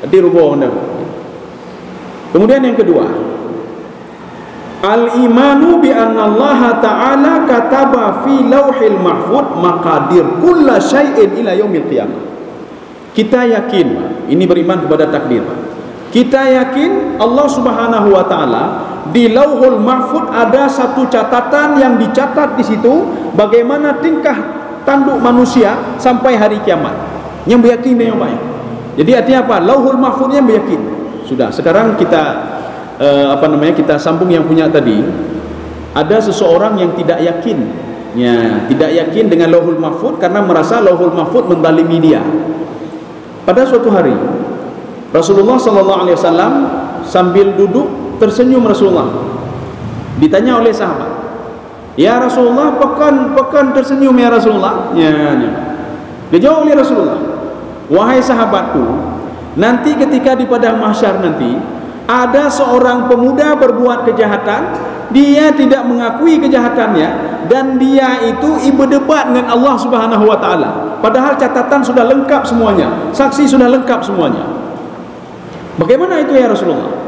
Jadi rubah anda. Kemudian yang kedua, al-imanu bi anna Allah ta'ala kataba fi lauhil mahfud maqadir kulla syai'in ila yaumil qiyamah. Kita yakin, Pak, ini beriman kepada takdir, Pak. Kita yakin Allah Subhanahu wa taala di Lauhul Mahfud ada satu catatan yang dicatat di situ bagaimana tingkah tanduk manusia sampai hari kiamat. Yang beryakin dengan Pak. Jadi artinya apa? Lauhul Mahfudnya beryakin. Sudah, sekarang kita kita sambung yang punya tadi. Ada seseorang yang tidak yakin. Tidak yakin dengan Lauhul Mahfud karena merasa Lauhul Mahfud menzalimi dia. Pada suatu hari Rasulullah sallallahu alaihi wasallam sambil duduk tersenyum Rasulullah. Ditanya oleh sahabat, "Ya Rasulullah, pekan tersenyum ya Rasulullah?" Dijawab oleh Rasulullah, "Wahai sahabatku, nanti ketika di padang mahsyar nanti ada seorang pemuda berbuat kejahatan, dia tidak mengakui kejahatannya dan dia itu berdebat dengan Allah Subhanahu wa taala. Padahal catatan sudah lengkap semuanya, saksi sudah lengkap semuanya. Bagaimana itu ya Rasulullah?"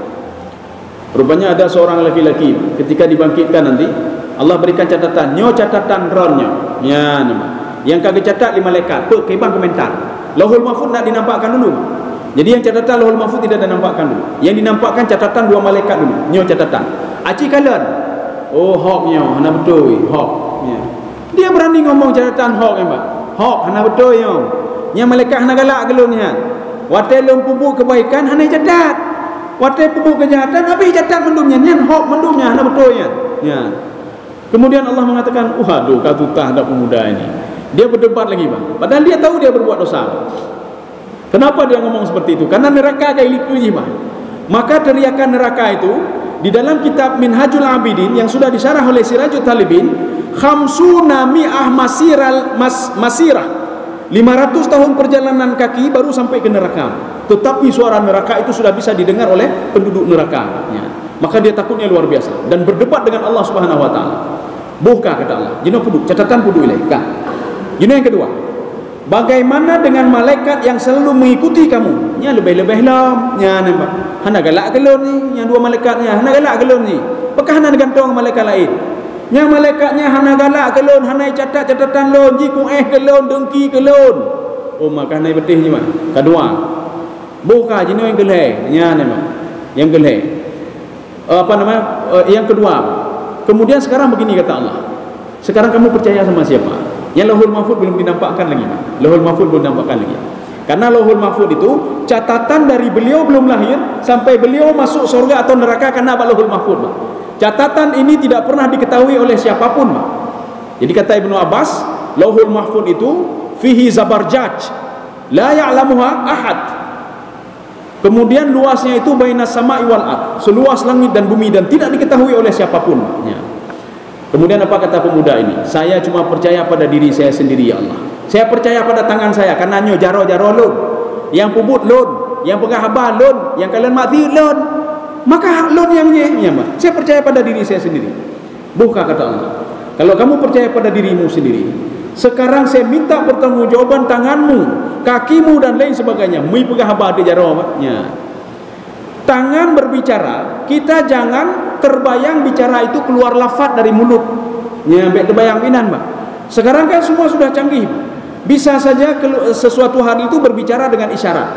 Rupanya ada seorang laki-laki ketika dibangkitkan nanti Allah berikan catatan, catatan ronnya. Yang kagak catat 5 malaikat, kebang komentar. Lauhul Mahfud nak dinampakkan dulu. Jadi yang catatan Lauhul Mahfud tidak dinampakkan dulu. Yang dinampakkan catatan 2 malaikat dulu. Catatan. Aci kalian. Oh, hoknya, hana betul, hok. Dia berani ngomong catatan hok, Pak. Hok, hana betul ya. Yang malaikat hana galak gelunnya. Watai lom pupuk kebaikan hana catat. Watai pupuk kejahatan habis catat mendumnya. Nyan hok mendumnya hana betul ya. Kemudian Allah mengatakan, "Waduh, katutah ada pemuda ini." Dia berdebat lagi, Bang. Padahal dia tahu dia berbuat dosa. Kenapa dia ngomong seperti itu? Karena neraka kayak liku je, Bang. Maka teriakan neraka itu di dalam kitab Minhajul Abidin yang sudah disyarah oleh Sirajul Talibin, khamsuna mi'ah masirah. 500 tahun perjalanan kaki baru sampai ke neraka. Tetapi suara neraka itu sudah bisa didengar oleh penduduk neraka. maka dia takutnya luar biasa dan berdebat dengan Allah Subhanahu wa taala. Buka kata Allah. Jino pudu, catatan pudu ilaih. Kan. Jino yang kedua. Bagaimana dengan malaikat yang selalu mengikuti kamu? Nya lebih-lebih lah. Nya nampak. Hana galak gelon ni, yang dua malaikatnya. Hana galak gelon ni. Apakah hana gantung malaikat lain? Nya malaikatnya hana galak gelon, hana catat catatan lon, ji ku gelon, dengki gelon. Oh maka hana betih ni mak. Kedua. Buka jino yang geleh. Nya nampak. Yang geleh. Yang kedua. Kemudian sekarang begini kata Allah. Sekarang kamu percaya sama siapa? Yang Lauhul Mahfud belum dinampakkan lagi. Lauhul Mahfud belum dinampakkan lagi. Karena Lauhul Mahfud itu catatan dari beliau belum lahir sampai beliau masuk surga atau neraka karena Lauhul Mahfud. Catatan ini tidak pernah diketahui oleh siapapun. Jadi kata Ibnu Abbas, Lauhul Mahfud itu fihi zabarjaj la ya'lamuha ahad. Kemudian luasnya itu bainas sama'i wal ard, seluas langit dan bumi dan tidak diketahui oleh siapapun. Ya. Kemudian apa kata pemuda ini? Saya cuma percaya pada diri saya sendiri ya Allah. Saya percaya pada tangan saya karena nyo jaro-jaro lun, yang pubut lun, yang pegah habar lun, yang kalian mati lun. Maka lun yang nye. Saya percaya pada diri saya sendiri. Buka kata Allah. Kalau kamu percaya pada dirimu sendiri, sekarang saya minta pertanggungjawaban tanganmu, kakimu dan lain sebagainya. Mui pegah habar di jaro-nya. Tangan berbicara, kita jangan terbayang bicara itu keluar lafaz dari mulut. Ya, baik terbayang minan, Pak. Sekarang kan semua sudah canggih. Bisa saja sesuatu hal itu berbicara dengan isyarat.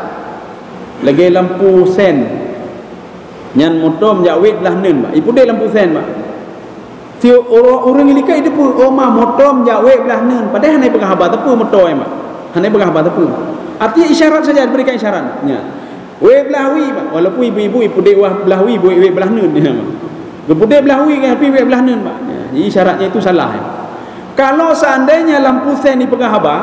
Lagi lampu sen. Nyan motor menjawab belah nen, Pak. Ipu dia lampu sen, Pak. Tio orang ilika itu pun mah motor menjawab belah nen. Padahal hanai pegah habar tepu motor, Pak. Hanai pegah habar tepu. Artinya isyarat saja berikan isyaratnya. Wei belahwi, Pak. Walaupun ibu-ibu ipu dek wah belahwi, wei belah nun dia, Pak. Gepudek belahwi kan tapi wei belah nun, Pak. Jadi syaratnya itu salah. Ya. Kalau seandainya lampu sen ni pegah habar,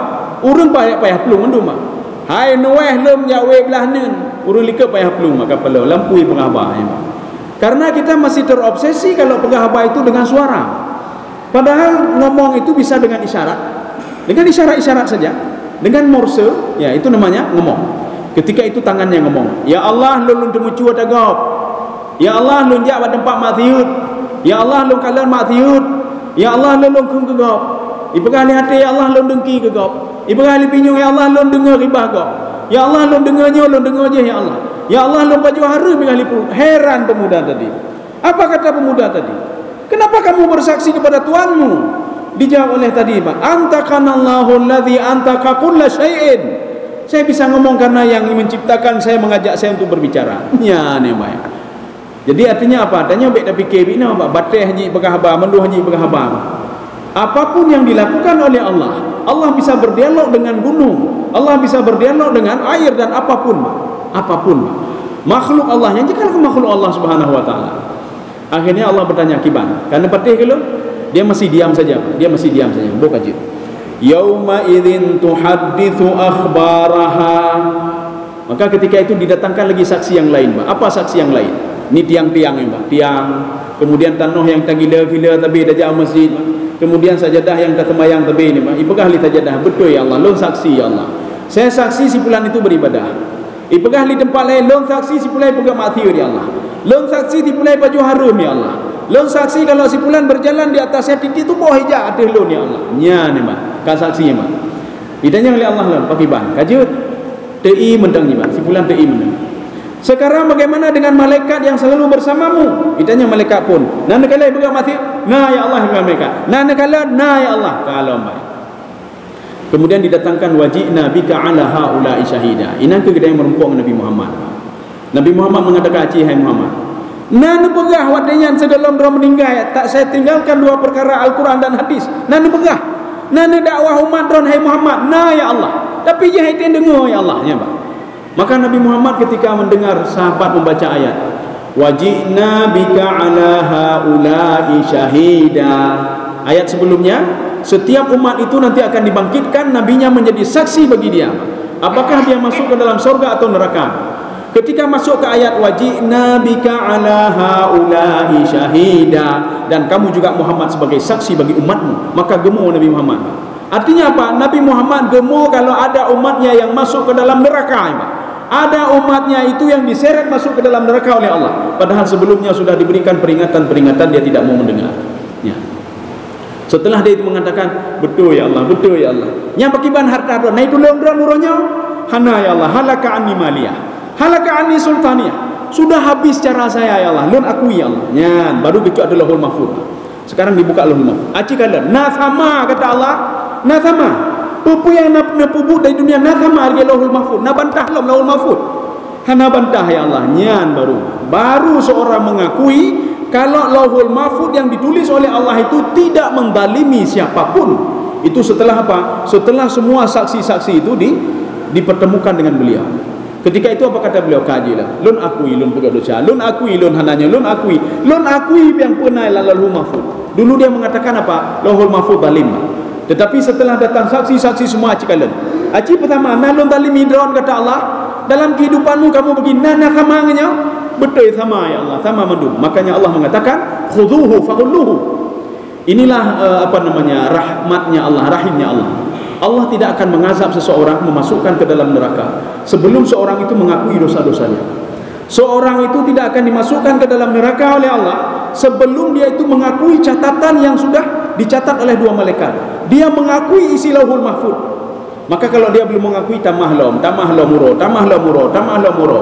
urang payah pelung mendum, Pak. Hai nueh lem ya wei belah nun. Urang likap payah pelung maka pala lampu pegah habar, ya, Pak. Karena kita masih terobsesi kalau pegah habar itu dengan suara. Padahal ngomong itu bisa dengan isyarat. Dengan isyarat-isyarat saja. Dengan morse, ya itu namanya ngomong. Ketika itu tangannya ngomong, ya Allah lun temu cua tagap, ya Allah lun jak pada tempat matiut, ya Allah lun kalian matiut, ya Allah lun kung gegap, ibagali hati ya Allah lun dengki gegap, ibagali pinyung ya Allah lun dengar ribah gap, ya Allah lun dengarnya lun dengar je ya Allah, ya Allah lun baju haru ibagali pun. Heran pemuda tadi. Apa kata pemuda tadi? Kenapa kamu bersaksi kepada Tuhanmu? Dijawab oleh tadi, Pak, antakanallahu alladzi antaka kulla syai'in. Saya bisa ngomong karena yang menciptakan saya mengajak saya untuk berbicara. Ya ni baik. Jadi artinya apa? Tanya baik tapi kebina apa? Bateh haji berkhabar, menduh haji berkhabar. Apapun yang dilakukan oleh Allah, Allah bisa berdialog dengan gunung, Allah bisa berdialog dengan air dan apapun, apapun. Makhluk Allah yang jika makhluk Allah Subhanahu wa taala. Akhirnya Allah bertanya kiban. Karena patih kalau dia masih diam saja, dia masih diam saja. Buka je. Yauma idzin tuhadditsu akhbaraha. Maka ketika itu didatangkan lagi saksi yang lain, Pak. Apa saksi yang lain? Ini tiang-tiang ya, Pak. Tiang, kemudian tanah yang tagila-gila tabi dajah masjid, Pak. Kemudian sajadah yang ketemayang tabi ini, Pak. Ipegah li sajadah. Betul ya Allah, lon saksi ya Allah. Saya saksi si fulan itu beribadah. Ipegah li tempat lain, lon saksi si fulan pegang mati ya Allah. Lon saksi si fulan baju harum ya Allah. Lon saksi kalau si fulan berjalan di atasnya titik tu bawah hijab atas lon ya Allah. Nya ni, Pak. Kan saksinya, Pak. Ditanya oleh Allah lan pakai ban. Kajut TI mendang ni, Pak. Si fulan TI mendang. Sekarang bagaimana dengan malaikat yang selalu bersamamu? Ditanya malaikat pun. Nana kala pegang mati. Nah ya Allah pegang mereka. Nana kala nah ya Allah. Kalau baik. Kemudian didatangkan wajibna bika ala haula'i syahida. Inang ke kedai merumpuk Nabi Muhammad. Nabi Muhammad mengatakan aci hai Muhammad. Nana pegah wadanyan sedalam dua meninggal. Tak saya tinggalkan dua perkara Al-Quran dan hadis. Nana pegah. Nana dakwah umat ron hai Muhammad. Nah ya Allah. Tapi je hai dengar ya Allah ya, Pak. Maka Nabi Muhammad ketika mendengar sahabat membaca ayat wajibna bika ala haula'i syahida, ayat sebelumnya setiap umat itu nanti akan dibangkitkan nabinya menjadi saksi bagi dia apakah dia masuk ke dalam surga atau neraka. Ketika masuk ke ayat wajibna bika ala haula'i syahida, dan kamu juga Muhammad sebagai saksi bagi umatmu, maka gemuk Nabi Muhammad. Artinya apa? Nabi Muhammad gemuk kalau ada umatnya yang masuk ke dalam neraka, ada umatnya itu yang diseret masuk ke dalam neraka oleh Allah, padahal sebelumnya sudah diberikan peringatan-peringatan, dia tidak mau mendengar. Ya. Setelah dia itu mengatakan, betul ya Allah, betul ya Allah, yang pakiban harta na itu leondran muronya, hana ya Allah, halaka anni maliyah, halaka anni sultaniyah, sudah habis cara saya ya Allah, lun akui ya Allah. Ya, baru kecuk ada lahul mahfud. Sekarang dibuka lahul mahfud. Aci kala, nathama kata Allah, nathama. Pupu yang nak pupu dari dunia nathama harga lahul mahfud. Na bantah lahul mahfud. Hana bantah ya Allah. Nyan baru seorang mengakui kalau lauhul mahfud yang ditulis oleh Allah itu tidak mendalimi siapapun. Itu setelah apa? Setelah semua saksi-saksi itu dipertemukan dengan beliau. Ketika itu apa kata beliau? Kajilah. Lun akui, lun pegawai dosa. Lun akui, lun hananya. Lun akui yang pernah lauhul mahfud. Dulu dia mengatakan apa? Lauhul mahfud dalim. Tetapi setelah datang saksi-saksi semua aci kalian. Aci pertama, nalun dalimi dron kata Allah. Dalam kehidupanmu kamu begini, nana kamangnya. Betul sama ya Allah, sama mendung. Makanya Allah mengatakan khudhuhu faghulluhu. Inilah rahmatnya Allah, rahimnya Allah. Allah tidak akan mengazab seseorang, memasukkan ke dalam neraka sebelum seorang itu mengakui dosa-dosanya. Seorang itu tidak akan dimasukkan ke dalam neraka oleh Allah sebelum dia itu mengakui catatan yang sudah dicatat oleh dua malaikat. Dia mengakui isi lauhul mahfud. Maka kalau dia belum mengakui tamah lo muro.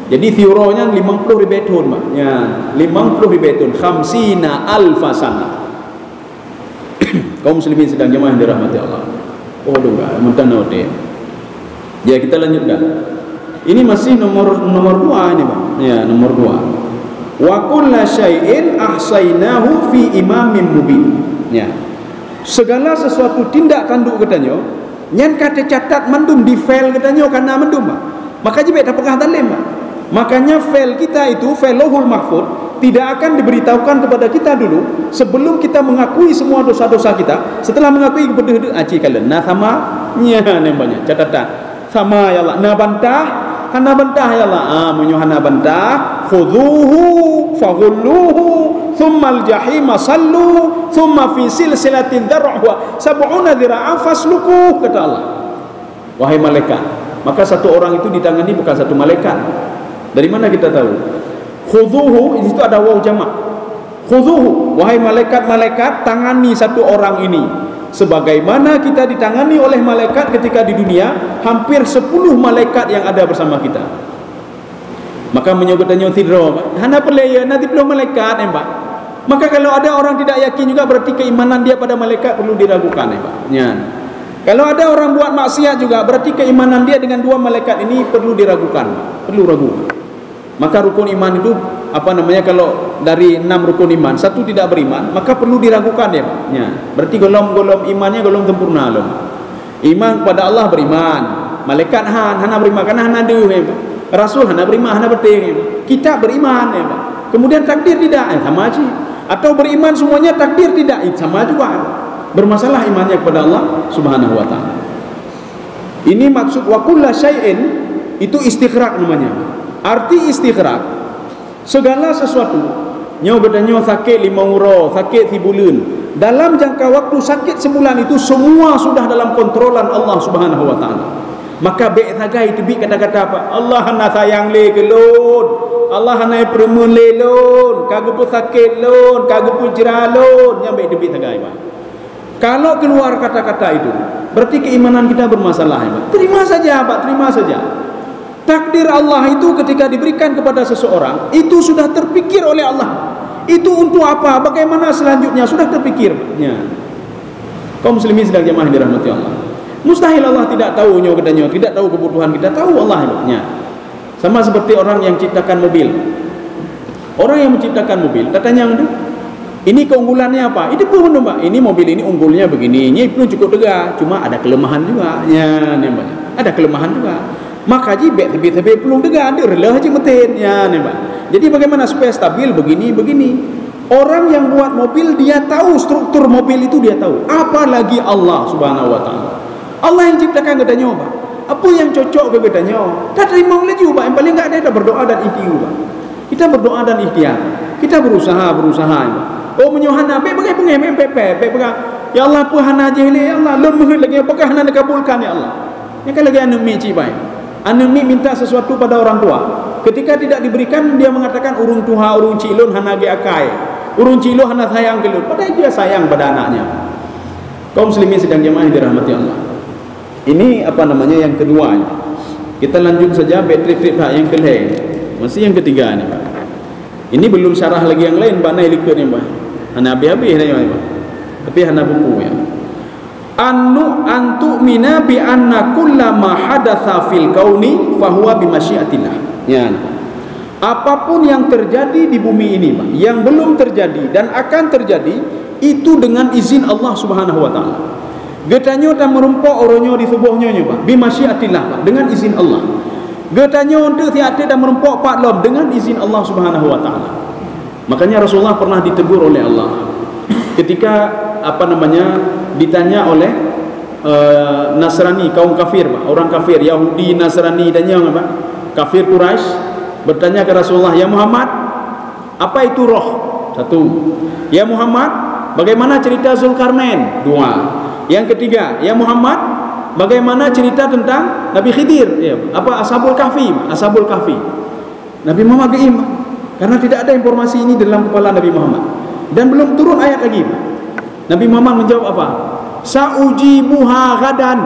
Jadi thiuronya 50 ribetun mak. Ya, 50 ribetun, khamsina alfasana. Kaum muslimin sedang jemaah yang dirahmati Allah. Oh enggak, muntah note. Ya, kita lanjutkan. Ini masih nomor 2 ini, Bang. Ya, nomor 2. Wa kullu syai'in ahsaynahu fi imamin mubin. Ya. Segala sesuatu tindak tanduk katanya, nyan kata catat mendum di file katanya karena mendum, Bang. Maka jibe tak pegah talim, Bang. Makanya file kita itu, file lauhul mahfud, tidak akan diberitahukan kepada kita dulu sebelum kita mengakui semua dosa-dosa kita. Setelah mengakui kepada aci kalian, nah sama nya nembanya catatan sama ya Allah, na bantah hana bantah ya Allah, menyo hana bantah, khudhuhu faghulluhu thumma al-jahima sallu thumma fi silsilatin dhar'uha 70 dhira'an fasluku, kata Allah. Wahai malaikat, maka satu orang itu ditangani bukan satu malaikat. Dari mana kita tahu? Khudhuhu, di situ ada waw jamak. Khudhuhu, wahai malaikat-malaikat, tangani satu orang ini sebagaimana kita ditangani oleh malaikat ketika di dunia, hampir 10 malaikat yang ada bersama kita. Maka menyebutnya tidro, hana pelaya nanti belum malaikat, Pak. Maka kalau ada orang tidak yakin juga, berarti keimanan dia pada malaikat perlu diragukan, Pak. Ya. Kalau ada orang buat maksiat juga, berarti keimanan dia dengan 2 malaikat ini perlu diragukan, perlu ragu. Maka rukun iman itu kalau dari 6 rukun iman 1 tidak beriman, maka perlu diragukan ya, Pak. Ya. Berarti golong imannya golong sempurna loh. Iman kepada Allah beriman, malaikat hana beriman karena hana deu ya, Pak. Rasul hana beriman, hana beting ya, Pak. Kita beriman ya, Pak. Kemudian takdir tidak, sama aja. Atau beriman semuanya takdir tidak, sama juga. Ya, bermasalah imannya kepada Allah Subhanahu wa taala. Ini maksud wa kullu syai'in, itu istighraq namanya. Arti istighraq, segala sesuatu nyaw bedanya sakit 5 uro, sakit 3 bulan, dalam jangka waktu sakit sebulan itu semua sudah dalam kontrolan Allah Subhanahu wa taala. Maka baik sagai itu kata-kata apa? Allah hana sayang le kelun, Allah hana peremun le lun, kagak pun sakit lun, kagak pun jerah lun, yang baik debit sagai, Pak. Kalau keluar kata-kata itu, berarti keimanan kita bermasalah, Pak. Terima saja, Pak, terima saja. Takdir Allah itu ketika diberikan kepada seseorang, itu sudah terpikir oleh Allah. Itu untuk apa? Bagaimana selanjutnya? Sudah terpikir. Ya. Kaum muslimin sedang jemaah dirahmati Allah. Mustahil Allah tidak tahu nyogadanya, tidak tahu kebutuhan kita, tahu Allah. Ya. Sama seperti orang yang ciptakan mobil. Orang yang menciptakan mobil, katanya ini keunggulannya apa? Ini pun Pak. Ini mobil ini unggulnya begini. Ini pun cukup tegak, cuma ada kelemahan juga. Ya, namanya. Ada kelemahan juga. Maka jibek lebih pelung degan dia rela haji metin ya nih, Pak. Jadi bagaimana supaya stabil begini. Orang yang buat mobil dia tahu struktur mobil itu, dia tahu. Apalagi Allah Subhanahu wa taala. Allah yang ciptakan katanya, Pak. Apa yang cocok ke katanya? Tak terima oleh juga, Pak. Yang paling enggak ada kita berdoa dan ikhtiar, Pak. Kita berdoa dan ikhtiar. Kita berusaha, Pak. Oh menyohana pepe. Ya Allah pu hana jele ya Allah lemah lagi apakah hana dikabulkan ya Allah. Yang lagi anu meci, Pak. Anak ni minta sesuatu pada orang tua. Ketika tidak diberikan, dia mengatakan urung tuha, urung cilun hana ge akai. Urung cilun hana sayang kelun. Padahal dia sayang pada anaknya. Kaum muslimin sedang jemaah yang dirahmati Allah. Ini apa namanya yang kedua. Kita lanjut saja trip-trip yang kelih. Masih yang ketiga ni, Pak. Ini belum syarah lagi yang lain, Pak Nai likut ni, Pak. Hana habis-habis dah, Pak. Tapi hana buku ya. Antu'mina bi anna kullama hadatsa fil kauni fahuwa bi masyiatillah. Ya. Apapun yang terjadi di bumi ini, Pak, yang belum terjadi dan akan terjadi, itu dengan izin Allah Subhanahu wa taala. Getanyo dan merumpok oronyo di tubuhnya, Pak, bi masyiatillah, Pak, dengan izin Allah. Getanyo untuk tiada dan merumpok Pak Lom dengan izin Allah Subhanahu wa taala. Makanya Rasulullah pernah ditegur oleh Allah ketika apa namanya ditanya oleh Nasrani, kaum kafir, Pak, orang kafir Yahudi, Nasrani dan yang apa, kafir Quraisy bertanya ke Rasulullah, "Ya Muhammad, apa itu roh?" Satu. "Ya Muhammad, bagaimana cerita Zulkarnain?" Dua. Yang ketiga, "Ya Muhammad, bagaimana cerita tentang Nabi Khidir?" Ya, apa Ashabul Kahfi? Ashabul Kahfi. Nabi Muhammad geim karena tidak ada informasi ini dalam kepala Nabi Muhammad dan belum turun ayat lagi. Nabi Muhammad menjawab apa? "Sa'ujibuha gadan."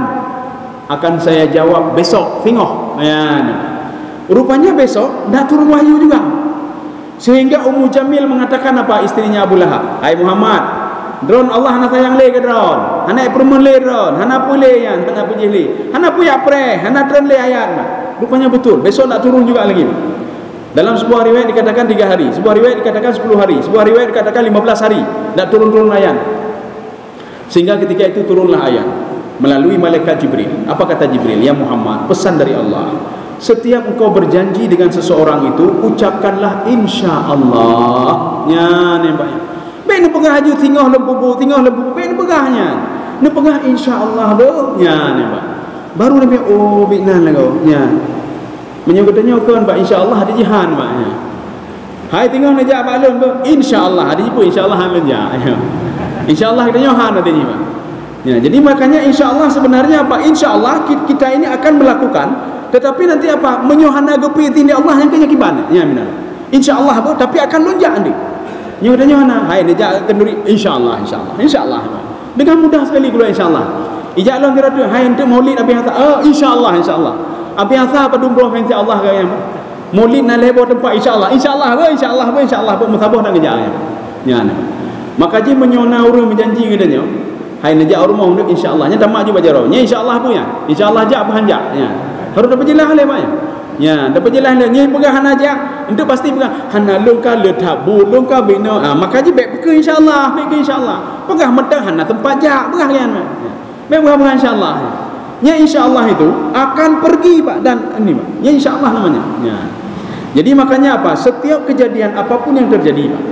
Akan saya jawab besok, tengok. Ya. Rupanya besok dah turun wahyu juga. Sehingga Ummu Jamil mengatakan apa, istrinya Abu Lahab, "Hai Muhammad, drone Allah hana sayang le ke drone. Hana permen le drone, hana pule yan, hana pujili. Hana puya pre, hana drone le ayat." Rupanya betul, besok nak turun juga lagi. Dalam sebuah riwayat dikatakan 3 hari, sebuah riwayat dikatakan 10 hari, sebuah riwayat dikatakan 15 hari nak turun-turun ayat. Sehingga ketika itu turunlah ayat melalui malaikat Jibril. Apa kata Jibril? "Ya Muhammad, pesan dari Allah, setiap engkau berjanji dengan seseorang itu, ucapkanlah insya-Allah." Ya, ni banyak. Baik ni pegah haju tinggal lembu, baik ni pegahnya. Ni pegah insya-Allah doh. Ya, ni Pak. Baru Nabi binan lagu. Ya. Menyebutnya kan Pak, insya-Allah ada jihan, Pak. Ya. Hai tinggal najak maklum tu, insya-Allah ada jipu, insya-Allah hamin ja. Ya. InsyaAllah kita nyohan adanya, Pak. Ya, jadi makanya insyaAllah sebenarnya apa? InsyaAllah kita ini akan melakukan, tetapi nanti apa? Menyohana gepi tindi Allah yang kenyakiban. Ya, minal. InsyaAllah apa? Tapi akan lonjak nanti. Nyohana, hai nejak kenduri insyaAllah, insyaAllah, Pak. Dengan mudah sekali keluar insyaAllah. Ijak Allah kira tu, hai untuk maulid Abi Hasan. insyaAllah. Abi Hasan apa dumroh insyaAllah ke yang maulid nak lebo tempat insyaAllah. insyaAllah, musabah nak kejap. Ya, maka je menyona orang menjanji katanya, hai najak rumah untuk insya-Allah nya tamak je baca nya insya-Allah punya. Insya-Allah jak panjang ya. Harus dapat jelas oleh Pak ya. Ya, dapat jelas nya pegang hana jak, untuk pasti pegang hana longka le tabu, longka bina. Maka je baik ke insya-Allah, Pegang medang hana tempat jak, pegang kan. Baik pegang insya-Allah. Nya insya-Allah itu akan pergi Pak dan ini Pak. Nya insya-Allah namanya. Ya. Jadi makanya apa? Setiap kejadian apapun yang terjadi Pak,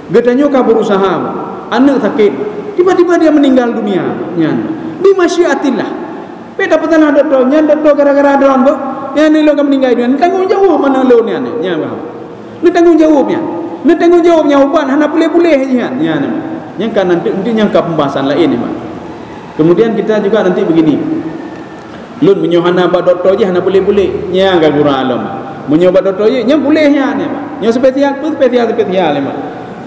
getanyo ka berusaha, anak sakit, tiba-tiba dia meninggal dunia. Nyan. Bi masyiatillah. Beda petana doktor, nyan doktor gara-gara drone, Bu. Yang ni lo ka meninggal dunia, tanggung jawab mana lo ni ane. Nyan faham. Ni tanggung jawabnya. Ni tanggung jawabnya uban hana boleh-boleh nyan. Nyan. Yang kan nanti yang ka pembahasan lain ni, Pak. Kemudian kita juga nanti begini. Lun menyohana ba doktor je hana boleh-boleh. Nya ga gura alam. Menyobat doktor je nya boleh nya ni, Pak. Nya spesial, ni, Pak.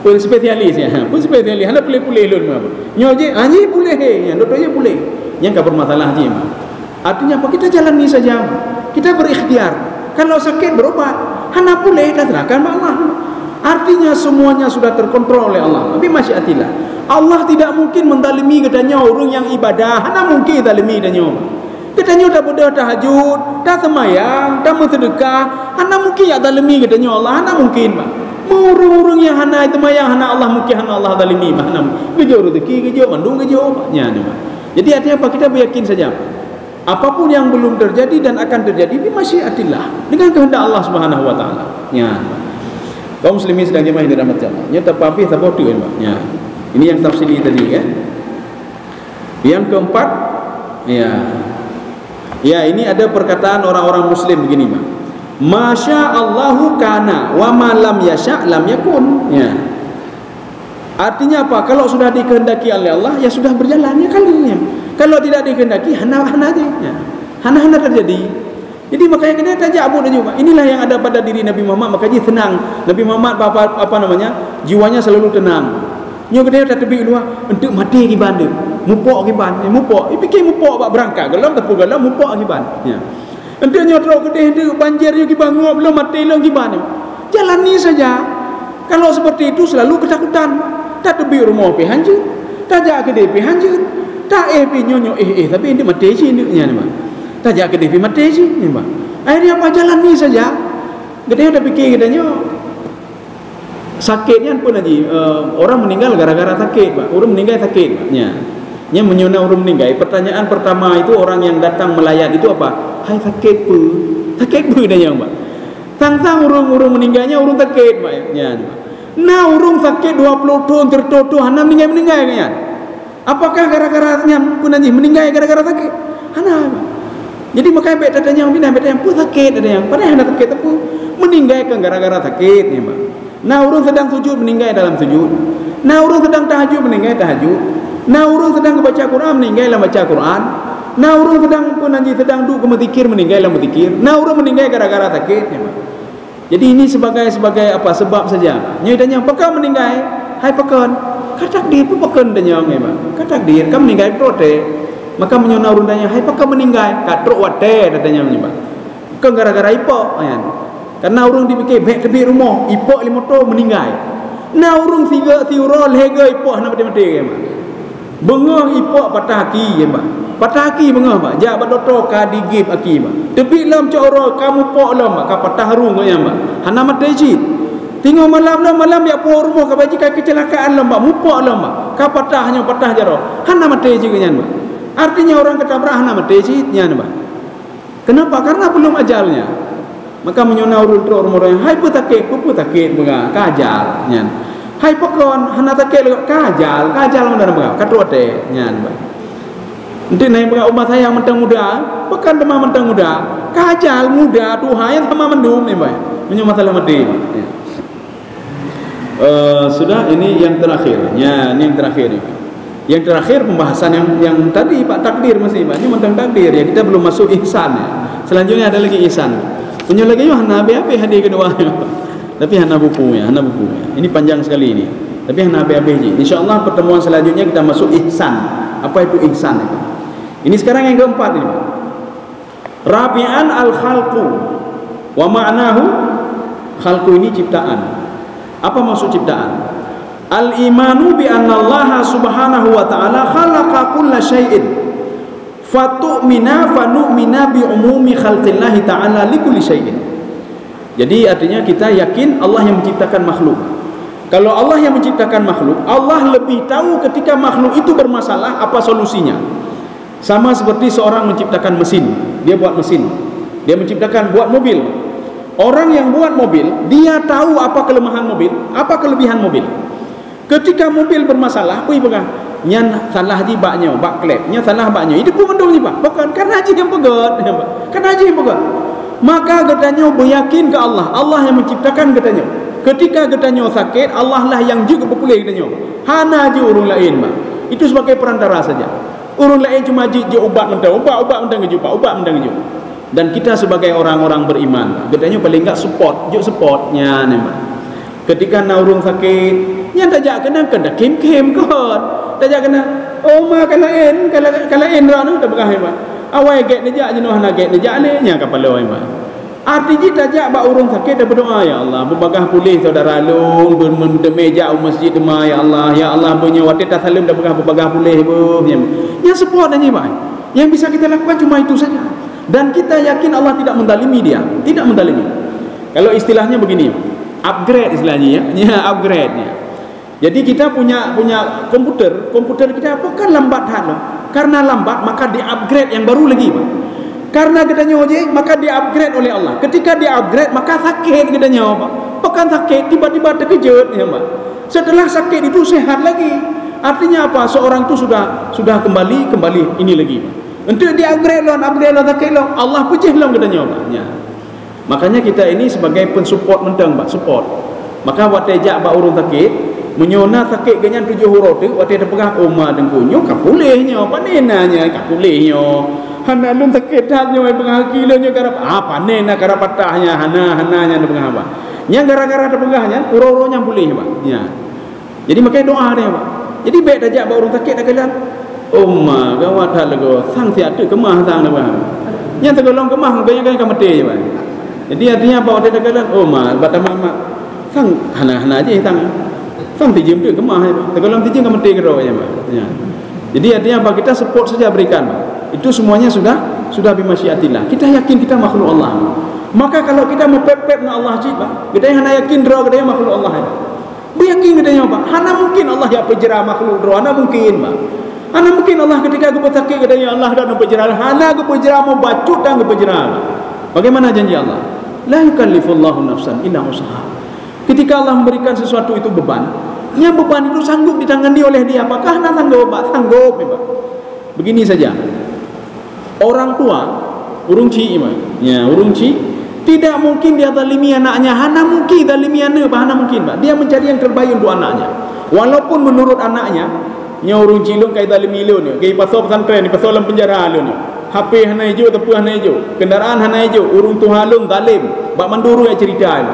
Pun spesialis ya, pun spesialis. Hana boleh lun apa? Nyo je, aje boleh ya, doktor je boleh. Yang ka bermasalah je, Mak. Artinya apa? Kita jalani saja. Kita berikhtiar. Kalau sakit berobat, hana boleh kita serahkan pada Allah. Artinya semuanya sudah terkontrol oleh Allah. Tapi masyiatillah. Allah tidak mungkin mendalimi katanya orang yang ibadah, hana mungkin dalimi katanya. Katanya dah berdoa tahajud, dah semayang, dah bersedekah, hana mungkin ya dalimi katanya Allah, hana mungkin, Pak. Orang-orang yang hana itu mayang hana Allah mungkin hana Allah zalimi mana gejo rezeki gejo mandung gejo nya ni. Jadi artinya apa? Kita beryakin saja apapun yang belum terjadi dan akan terjadi bi masyiatillah dengan kehendak Allah Subhanahu wa taala. Ya. Kaum muslimin sedang jemaah yang dirahmati Allah. Nya tapi sabotu kan, Pak. Ya. Ini yang tafsiri tadi kan. Yang keempat ya. Ya, ini ada perkataan orang-orang muslim begini, Pak. Masya Allahu kana wa ma lam yasha lam yakun. Ya. Artinya apa? Kalau sudah dikehendaki oleh Allah, ya sudah berjalan ya kalinya. Kalau tidak dikehendaki, hana-hana aja. Ya. Hana-hana terjadi. Jadi makanya kena tajak abu dan juga. Inilah yang ada pada diri Nabi Muhammad, makanya tenang. Nabi Muhammad apa namanya? Jiwanya selalu tenang. Nyo kena tak tebi luar, untuk mati ki banda. Mupok ki ban, mupok. Fikir mupok bak berangkat gelam tepu gelam mupok ki ban. Ya. Untuk nyo teruk kedih tu banjir yo ki bangup belum mati lo ki ban. Jalani saja. Kalau seperti itu selalu ketakutan. Tak tebi rumah pi hanjut. Tajak kedih pi hanjut. Tak pi nyonyo tapi ini mati si ni nya ni. Tajak kedih pi mati si ni ba. Akhirnya apa jalani saja. Gedeh ada fikir katanya sakitnya pun aja orang meninggal gara-gara sakit, Pak. Orang meninggal sakit, Pak. Nya menyona orang meninggal. Pertanyaan pertama itu orang yang datang melayat itu apa? Hai sakit pu. Sakit pu dah yang, Pak. Tang-tang urung meninggalnya urung sakit, Pak. Nya. Nah, urung sakit 20 tahun tertoto hana meninggal kan. Apakah gara-gara pun aja meninggal gara-gara sakit? Hana, Pak. Jadi makanya baik tanya yang beda yang pun sakit ada yang padahal hendak sakit tu meninggal kan gara-gara sakit ni, Pak. Nah, urung sedang sujud meninggal dalam sujud. Nah, urung sedang tahajud meninggal tahajud. Nah, urung sedang baca Quran meninggal dalam baca Quran. Nah, urung sedang pun anji sedang duk berzikir meninggal dalam berzikir. Nah, urung meninggal gara-gara sakit ni, Pak. Jadi ini sebagai apa sebab saja. Nyai tanya, "Apakah meninggal?" Hai pakon. Katak dia pun pakon tanya ngai, Pak. Katak dia kan meninggal prote. Maka menyona urun tanya, "Hai pakon meninggal?" Katruk wate katanya ni, Pak. Bukan gara-gara ipok kan. Karena urung dipikir baik tepi rumah, ipok 5 tahun meninggal. Nah, urung 3 tiura lega ipok nak mati-mati kan, Pak. Bengah ipok patah kaki kan, Pak. Patah kaki bengah, Pak. Jak ba doktor ka digip kaki, Pak. Tepi lam coro kamu pok lam, Pak. Ka patah harung kan, Pak. Hana mati jit. Tengok malam ya po rumah ka baji ka kecelakaan lam, Pak. Mupok lam, Pak. Ka patahnya patah jaro. Hana mati jit kan, Pak. Artinya orang ketabrak hana mati jit nya, Pak. Kenapa? Karena belum ajalnya. Maka menyona urut orang-orang hai petakit bunga kajal nyan. Hai pekon hana takit kajal mana bunga katote nyan. Nanti naik bunga umat saya mentang muda, pekan demam mentang muda, kajal muda Tuhan sama mendung ni, Pak. Menyoma masalah mati. Ya. Sudah ini yang terakhir. Ya, ini yang terakhir ni. Yang terakhir pembahasan yang tadi Pak takdir masih Pak. Ini tentang takdir ya, kita belum masuk ihsan ya. Selanjutnya ada lagi ihsan. Punya lagi hana abe hadir kedua. Tapi hana buku ya. Ini panjang sekali ini. Tapi hana abe je. Insya-Allah pertemuan selanjutnya kita masuk ihsan. Apa itu ihsan itu? Ini sekarang yang keempat ini. Rabi'an al-khalqu wa ma'nahu. Khalqu ini ciptaan. Apa maksud ciptaan? Al-imanu bi anna Allah subhanahu wa ta'ala khalaqa kulla syai'in fatu'mina fanu'mina bi umumi khalqillahi ta'ala likulli syai'in. Jadi artinya kita yakin Allah yang menciptakan makhluk. Kalau Allah yang menciptakan makhluk, Allah lebih tahu ketika makhluk itu bermasalah apa solusinya. Sama seperti seorang menciptakan mesin, dia buat mesin, dia menciptakan buat mobil. Orang yang buat mobil, dia tahu apa kelemahan mobil, apa kelebihan mobil. Ketika mobil bermasalah, nyan salah haji baknya, bak klep, nyan salah baknya. Itu pun mendung ni, Pak. Bukan karena haji yang pegat, karena haji yang pegat. Maka katanya beryakin ke Allah, Allah yang menciptakan katanya. Ketika katanya sakit, Allah lah yang juga berpulih katanya. Hana haji urung lain, Pak. Itu sebagai perantara saja. Urung lain cuma haji ubat mentang keju. Dan kita sebagai orang-orang beriman, katanya paling enggak supportnya ni, Pak. Ketika na urung sakit, yang tajak kena kem kot. Tajak kena ma kalain rano tak bekah Pak. Awai get nejak jenuh na get nejak ni nya kapalo Pak. Arti tajak ba urung sakit dah berdoa ya Allah, berbagah pulih saudara lung bermeja masjid ma ya Allah punya wati tasalim dah berbagah pulih bu. Yang support ni Pak. Yang bisa kita lakukan cuma itu saja. Dan kita yakin Allah tidak mendalimi dia, tidak mendalimi. Kalau istilahnya begini, upgrade istilahnya ya, upgrade-nya. Jadi kita punya komputer kita bukan lambat loh. Karena lambat maka di-upgrade yang baru lagi, Pak. Karena katanya maka di-upgrade oleh Allah. Ketika di-upgrade maka sakit katanya, Pak. Bukan sakit tiba-tiba terkejut ya, Pak. Setelah sakit itu sehat lagi. Artinya apa? Seorang itu sudah kembali ini lagi, Pak. Untuk di-upgrade sakit loh. Allah pujih loh katanya, Pak. Ya. Makanya kita ini sebagai pensupport mentang, Pak, support. Maka waktu jak ba urung sakit, menyona sakit ganyan 7 huruf tu, waktu ada pegah oma dengkunyo kapulihnya, panenanya kapulihnya. hana lun takedatnya ai pengakilanya karap apa nena karap patahnya hananya na pengapa nya gara-gara ada penggahnya uro-uronya boleh Pak ya. Jadi makanya doa dia Pak. Jadi baik dajak ba urang takit nak umma gawat hal go sang tiada kemah sang Pak. Nya tegolong kemah banyak kan kamete Pak. Jadi artinya apa dia katakan umma batamama sang hana aja sang tijem tu kemah Pak. Tegolong tijem kamete kero ya Pak. Ya. Jadi artinya apa kita support saja berikan Pak. Itu semuanya sudah bimasyiatillah. Kita yakin kita makhluk Allah. Maka kalau kita mepep-pep dengan Allah cik Pak, kita hana yakin draw kita makhluk Allah ya. Yakin kita Pak. Hana mungkin Allah yang penjara makhluk draw, hana mungkin Pak. Hana mungkin Allah ketika aku bertakik kita Allah dan penjara, hana aku penjara mau bacut dan ke penjara. Bagaimana janji Allah? La yukallifullahu nafsan illa usaha. Ketika Allah memberikan sesuatu itu beban, nya beban itu sanggup ditangani oleh dia. Apakah hana sanggup Pak? Sanggup Pak. Begini saja. Orang tua urung ci ya urung ci tidak mungkin dia zalimi anaknya, hana mungkin zalimi anak Pak, hana mungkin Pak. Dia mencari yang terbaik untuk anaknya. Walaupun menurut anaknya nya urung ci lung kai zalimi lu ni, kai pasal pesantren ni, pasal dalam penjara lu ni. HP hana hijau, tepu hana hijau, kendaraan hana hijau, urung tuhan lung zalim. Bak manduru ya cerita ni.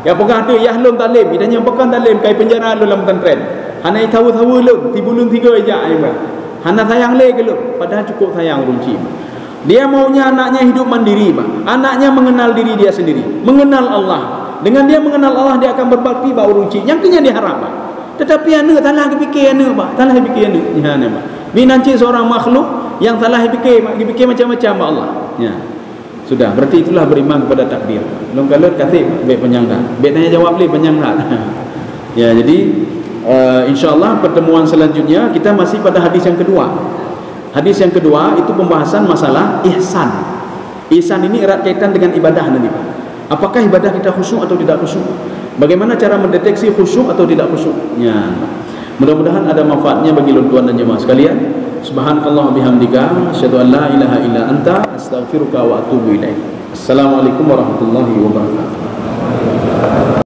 Ya pegah tu ya lung zalim, idanya pekan zalim kai penjara lu dalam pesantren. Hana tahu-tahu lu, tibulun tiga aja ai Pak. Hana sayang le ke lu, padahal cukup sayang urung ci. Dia maunya anaknya hidup mandiri Pak. Anaknya mengenal diri dia sendiri, mengenal Allah. Dengan dia mengenal Allah, dia akan berbakti Pak uruci. Yang kenya diharap Pak. Tetapi anak salah fikir anak Pak. Salah fikir anak. Ya Pak. Binanci seorang makhluk yang salah fikir Pak. Fikir macam-macam Pak Allah. Ya. Sudah, berarti itulah beriman kepada takdir. Long kalau kasih baik penyangka. Baik tanya jawab li penyangka. Ya, jadi insyaallah pertemuan selanjutnya kita masih pada hadis yang kedua. Hadis yang kedua itu pembahasan masalah ihsan. Ihsan ini erat kaitan dengan ibadah nanti Pak. Apakah ibadah kita khusyuk atau tidak khusyuk? Bagaimana cara mendeteksi khusyuk atau tidak khusyuk? Ya. Mudah-mudahan ada manfaatnya bagi tuan dan jemaah sekalian. Subhanakallah bihamdika asyhadu an la ilaha illa anta astaghfiruka wa atubu ilaik. Assalamualaikum warahmatullahi wabarakatuh.